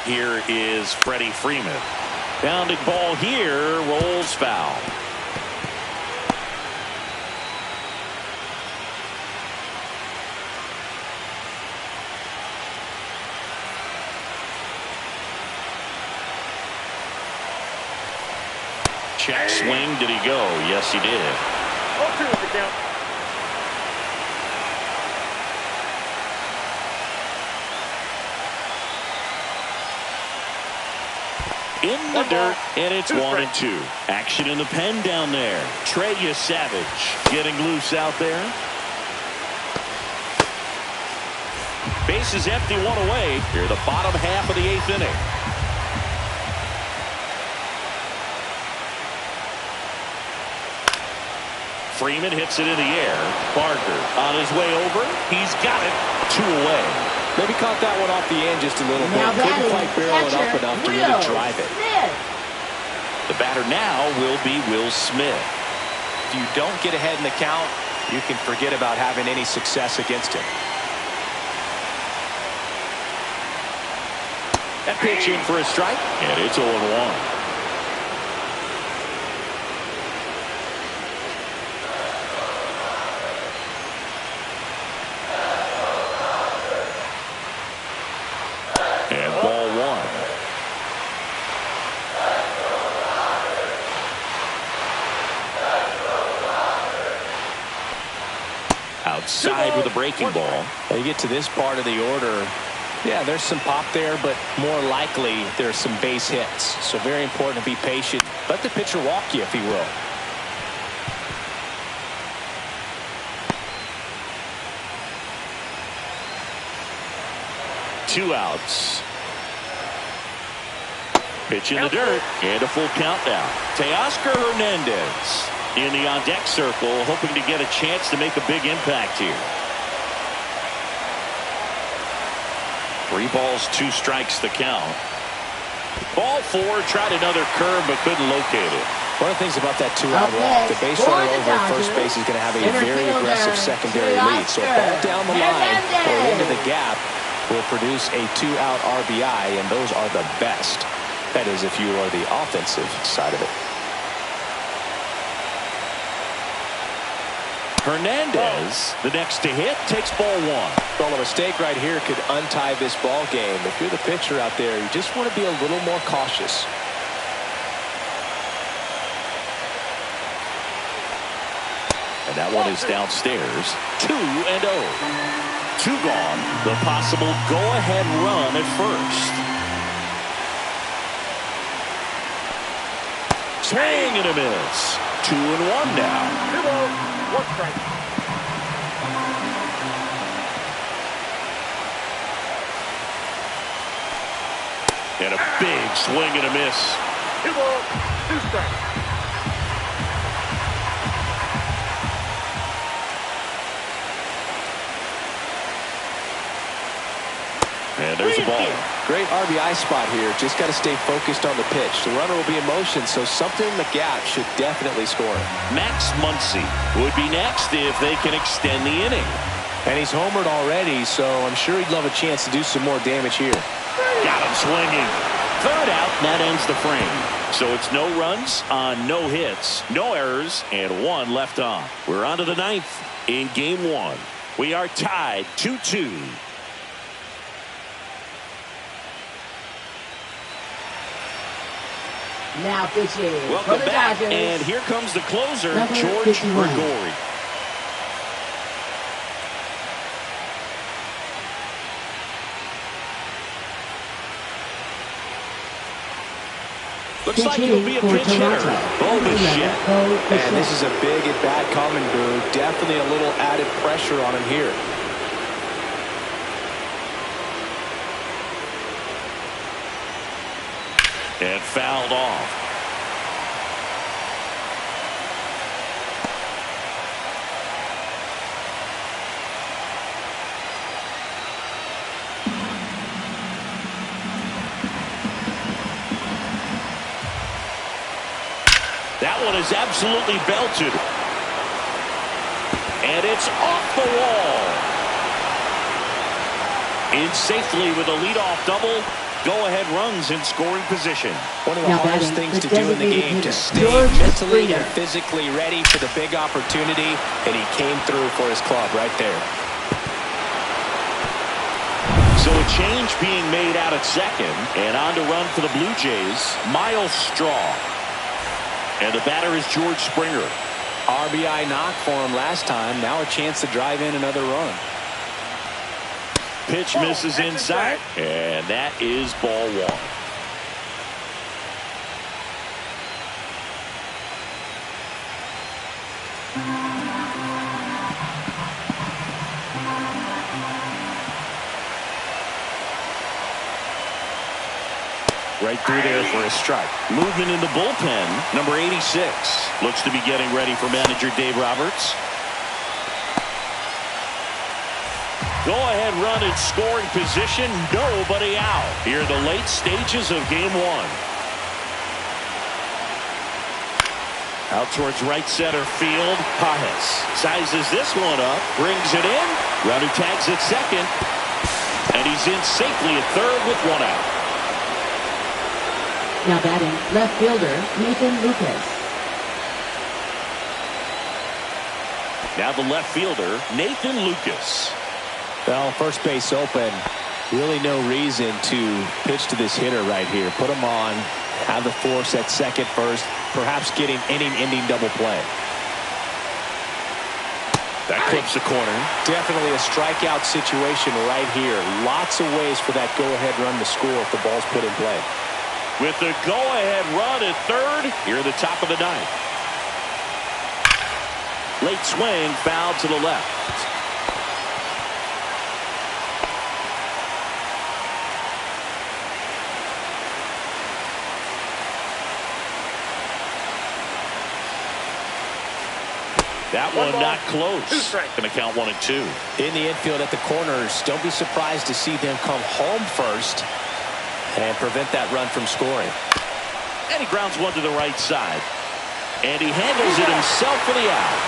Here is Freddie Freeman. Pounding ball here, rolls foul. Check swing. Did he go? Yes, he did. 0-2 is the count. In the dirt, and it's 1-2. Action in the pen down there. Trey Savage getting loose out there. Base is empty, one away. Here, the bottom half of the 8th inning. Freeman hits it in the air. Barker on his way over. He's got it. 2 away. Maybe caught that one off the end just a little bit. Couldn't quite barrel it up enough to really drive it. The batter now will be Will Smith. If you don't get ahead in the count, you can forget about having any success against him. That pitch in for a strike, and it's 0-1. And ball 1. Outside with a breaking ball. You get to this part of the order. Yeah, there's some pop there, but more likely there's some base hits. So very important to be patient. Let the pitcher walk you, if he will. Two outs. Pitch in the dirt, and a full countdown. Teoscar Hernandez in the on-deck circle, hoping to get a chance to make a big impact here. 3 balls, 2 strikes the count. Ball 4, tried another curve but couldn't locate it. One of the things about that 2-out walk, the base runner over at first base is going to have a very aggressive secondary lead. So a ball down the line or into the gap will produce a 2-out RBI, and those are the best. That is if you are the offensive side of it. Hernandez, the next to hit, takes ball 1. Well, a mistake right here could untie this ball game. If you're the pitcher out there, you just want to be a little more cautious. And that one is downstairs. 2-0. 2 gone. The possible go-ahead run at first. Swing and a miss. 2-1 now. 2 balls, 1 strike. And a big swing and a miss. 2 balls, 2 strikes. And there's a ball. Great RBI spot here. Just got to stay focused on the pitch. The runner will be in motion, so something in the gap should definitely score. Max Muncy would be next if they can extend the inning. And he's homered already, so I'm sure he'd love a chance to do some more damage here. Got him swinging. 3rd out, and that ends the frame. So it's no runs on no hits, no errors, and 1 left on. We're on to the 9th in game 1. We are tied 2-2. Now pitching. Welcome back, Dodgers. and here comes the closer, Number George 51. Grigori. Looks like he'll be a pinch hitter. Bo Bichette. And this is a big at-bat coming, Boo. Definitely a little added pressure on him here. And fouled off. That one is absolutely belted. And it's off the wall. In safely with a leadoff double. Go-ahead runs in scoring position. One of the hardest things to do in the game, to stay mentally and physically ready for the big opportunity, and he came through for his club right there. So a change being made out at second, and on to run for the Blue Jays, Miles Straw. And the batter is George Springer. RBI knock for him last time. Now a chance to drive in another run. Pitch misses inside, and that is ball one. Right through there for a strike. Movement in the bullpen, number 86. Looks to be getting ready for manager Dave Roberts. Go-ahead run in scoring position. Nobody out. Here are the late stages of game one. Out towards right center field. Pajes sizes this one up. Brings it in. Runner tags at second. And he's in safely at third with one out. Now batting, left fielder, Nathan Lucas. Now the left fielder, Nathan Lucas. Well, first base open. Really no reason to pitch to this hitter right here. Put him on, have the force at second first, perhaps getting inning-ending double play. That clips the corner. Definitely a strikeout situation right here. Lots of ways for that go-ahead run to score if the ball's put in play. With the go-ahead run at third, here at the top of the ninth. Late swing, foul to the left. That one not close. Going to count 1 and 2. In the infield at the corners, don't be surprised to see them come home first and prevent that run from scoring. And he grounds one to the right side. And he handles it himself for the out.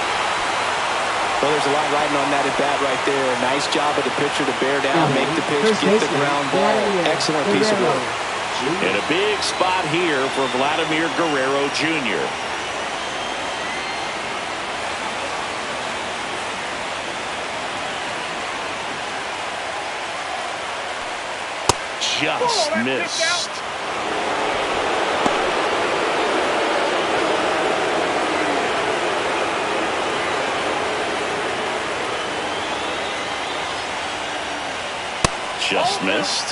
Well, there's a lot riding on that at bat right there. Nice job of the pitcher to bear down, make the pitch, get the ground ball. Excellent piece of work. And a big spot here for Vladimir Guerrero Jr. Just missed. Just missed.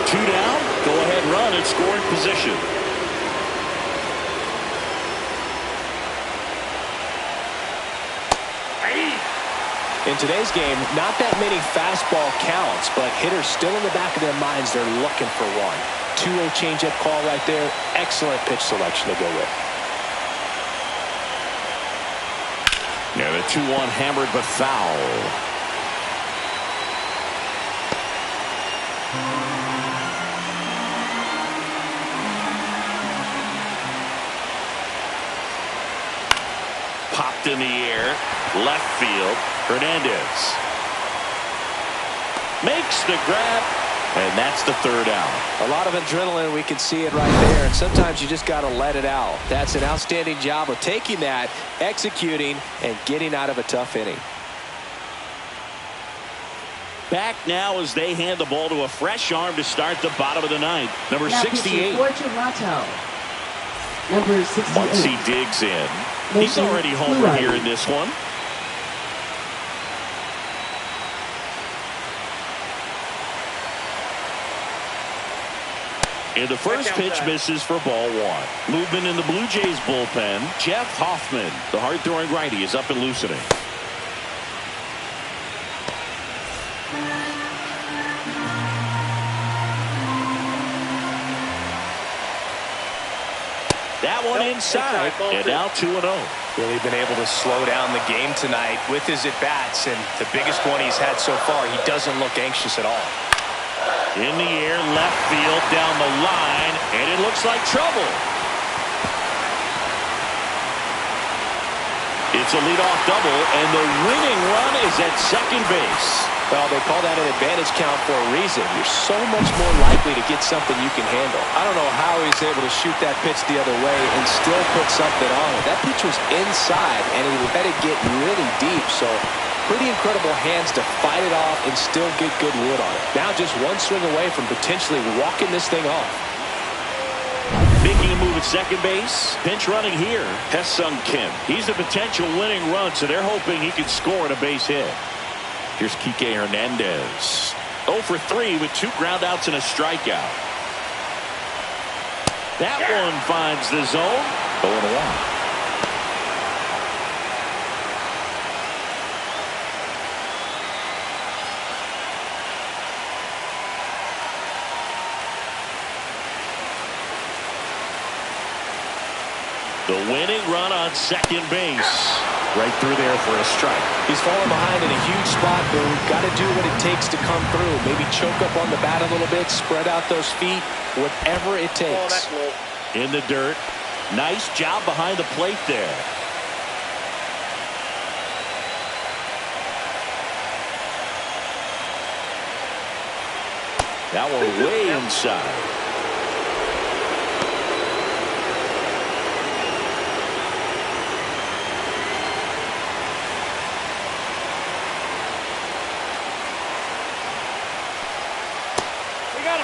Two down. Go ahead run in scoring position. In today's game, not that many fastball counts, but hitters still in the back of their minds, they're looking for one. 2-0 changeup call right there. Excellent pitch selection to go with. Yeah, the 2-1 hammered but foul. Popped in the air. Left field. Hernandez makes the grab, and that's the third out. A lot of adrenaline, we can see it right there, and sometimes you just got to let it out. That's an outstanding job of taking that, executing, and getting out of a tough inning. Back now as they hand the ball to a fresh arm to start the bottom of the ninth. Number 68. Number 68. Once he digs in, he's already homered here in this one. And the first pitch misses for ball one. Movement in the Blue Jays bullpen. Jeff Hoffman, the hard-throwing righty, is up and loosening. That one inside, and now 2-0. Really been able to slow down the game tonight with his at-bats, and the biggest one he's had so far, he doesn't look anxious at all. In the air, left field, down the line, and it looks like trouble. It's It's a leadoff double, and the winning run is at second base. Well, they call that an advantage count for a reason. You're so much more likely to get something you can handle. I don't know how he's able to shoot that pitch the other way and still put something on it. That pitch was inside, and he let it get really deep. So pretty incredible hands to fight it off and still get good wood on it. Now just one swing away from potentially walking this thing off. Making a move at second base. Pinch running here. Hesung Kim. He's a potential winning run, so they're hoping he can score at a base hit. Here's Kike Hernandez. 0 for 3 with 2 groundouts and a strikeout. That one finds the zone. 0-1. The winning run on second base. Right through there for a strike. He's falling behind in a huge spot, Boone. Got to do what it takes to come through. Maybe choke up on the bat a little bit, spread out those feet, whatever it takes. In the dirt. Nice job behind the plate there. That one way inside.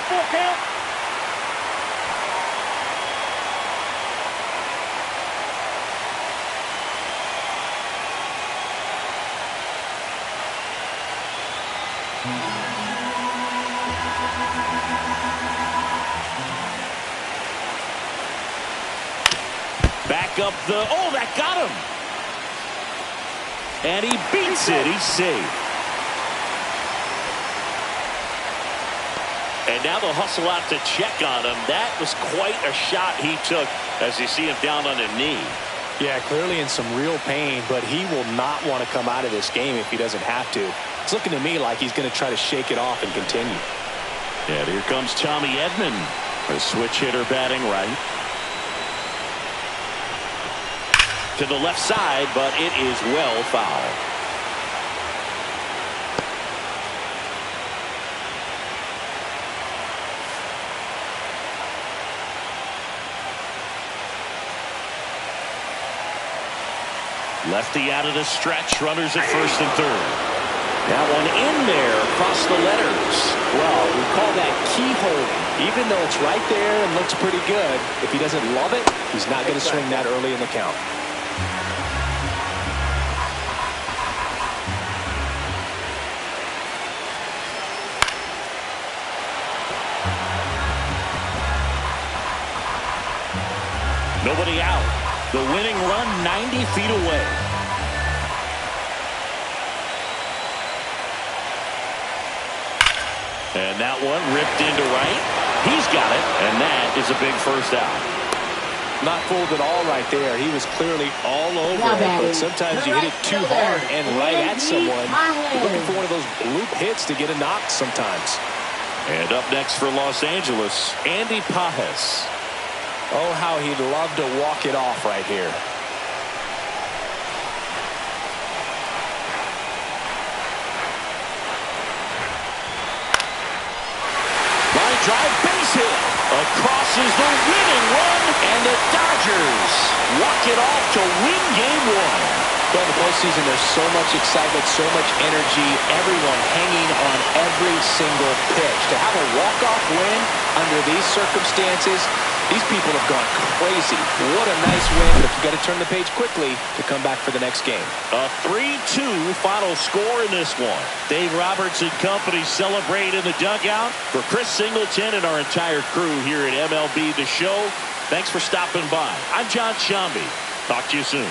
Full count. Back up the, oh, that got him. And he beats it. He's safe. And now they'll hustle out to check on him. That was quite a shot he took as you see him down on a knee. Yeah, clearly in some real pain, but he will not want to come out of this game if he doesn't have to. It's looking to me like he's going to try to shake it off and continue. Yeah, here comes Tommy Edman, a switch hitter batting right. To the left side, but it is well fouled. Lefty out of the stretch. Runners at first and third. That one in there across the letters. Well, we call that keyhole. Even though it's right there and looks pretty good, if he doesn't love it, he's not going to swing that early in the count. Nobody out. The winning run 90 feet away. And that one ripped into right. He's got it, and that is a big first out. Not fooled at all right there. He was clearly all over it, but sometimes you hit it too hard and right at someone. You're looking for one of those bloop hits to get a knock sometimes. And up next for Los Angeles, Andy Pajes. Oh, how he'd love to walk it off right here. Line drive, base hit. Across is the winning run, and the Dodgers walk it off to win game one. Well, in the postseason, there's so much excitement, so much energy, everyone hanging on every single pitch. To have a walk-off win under these circumstances, these people have gone crazy. What a nice win, but you've got to turn the page quickly to come back for the next game. A 3-2 final score in this one. Dave Roberts and company celebrate in the dugout. For Chris Singleton and our entire crew here at MLB The Show, thanks for stopping by. I'm John Shambi. Talk to you soon.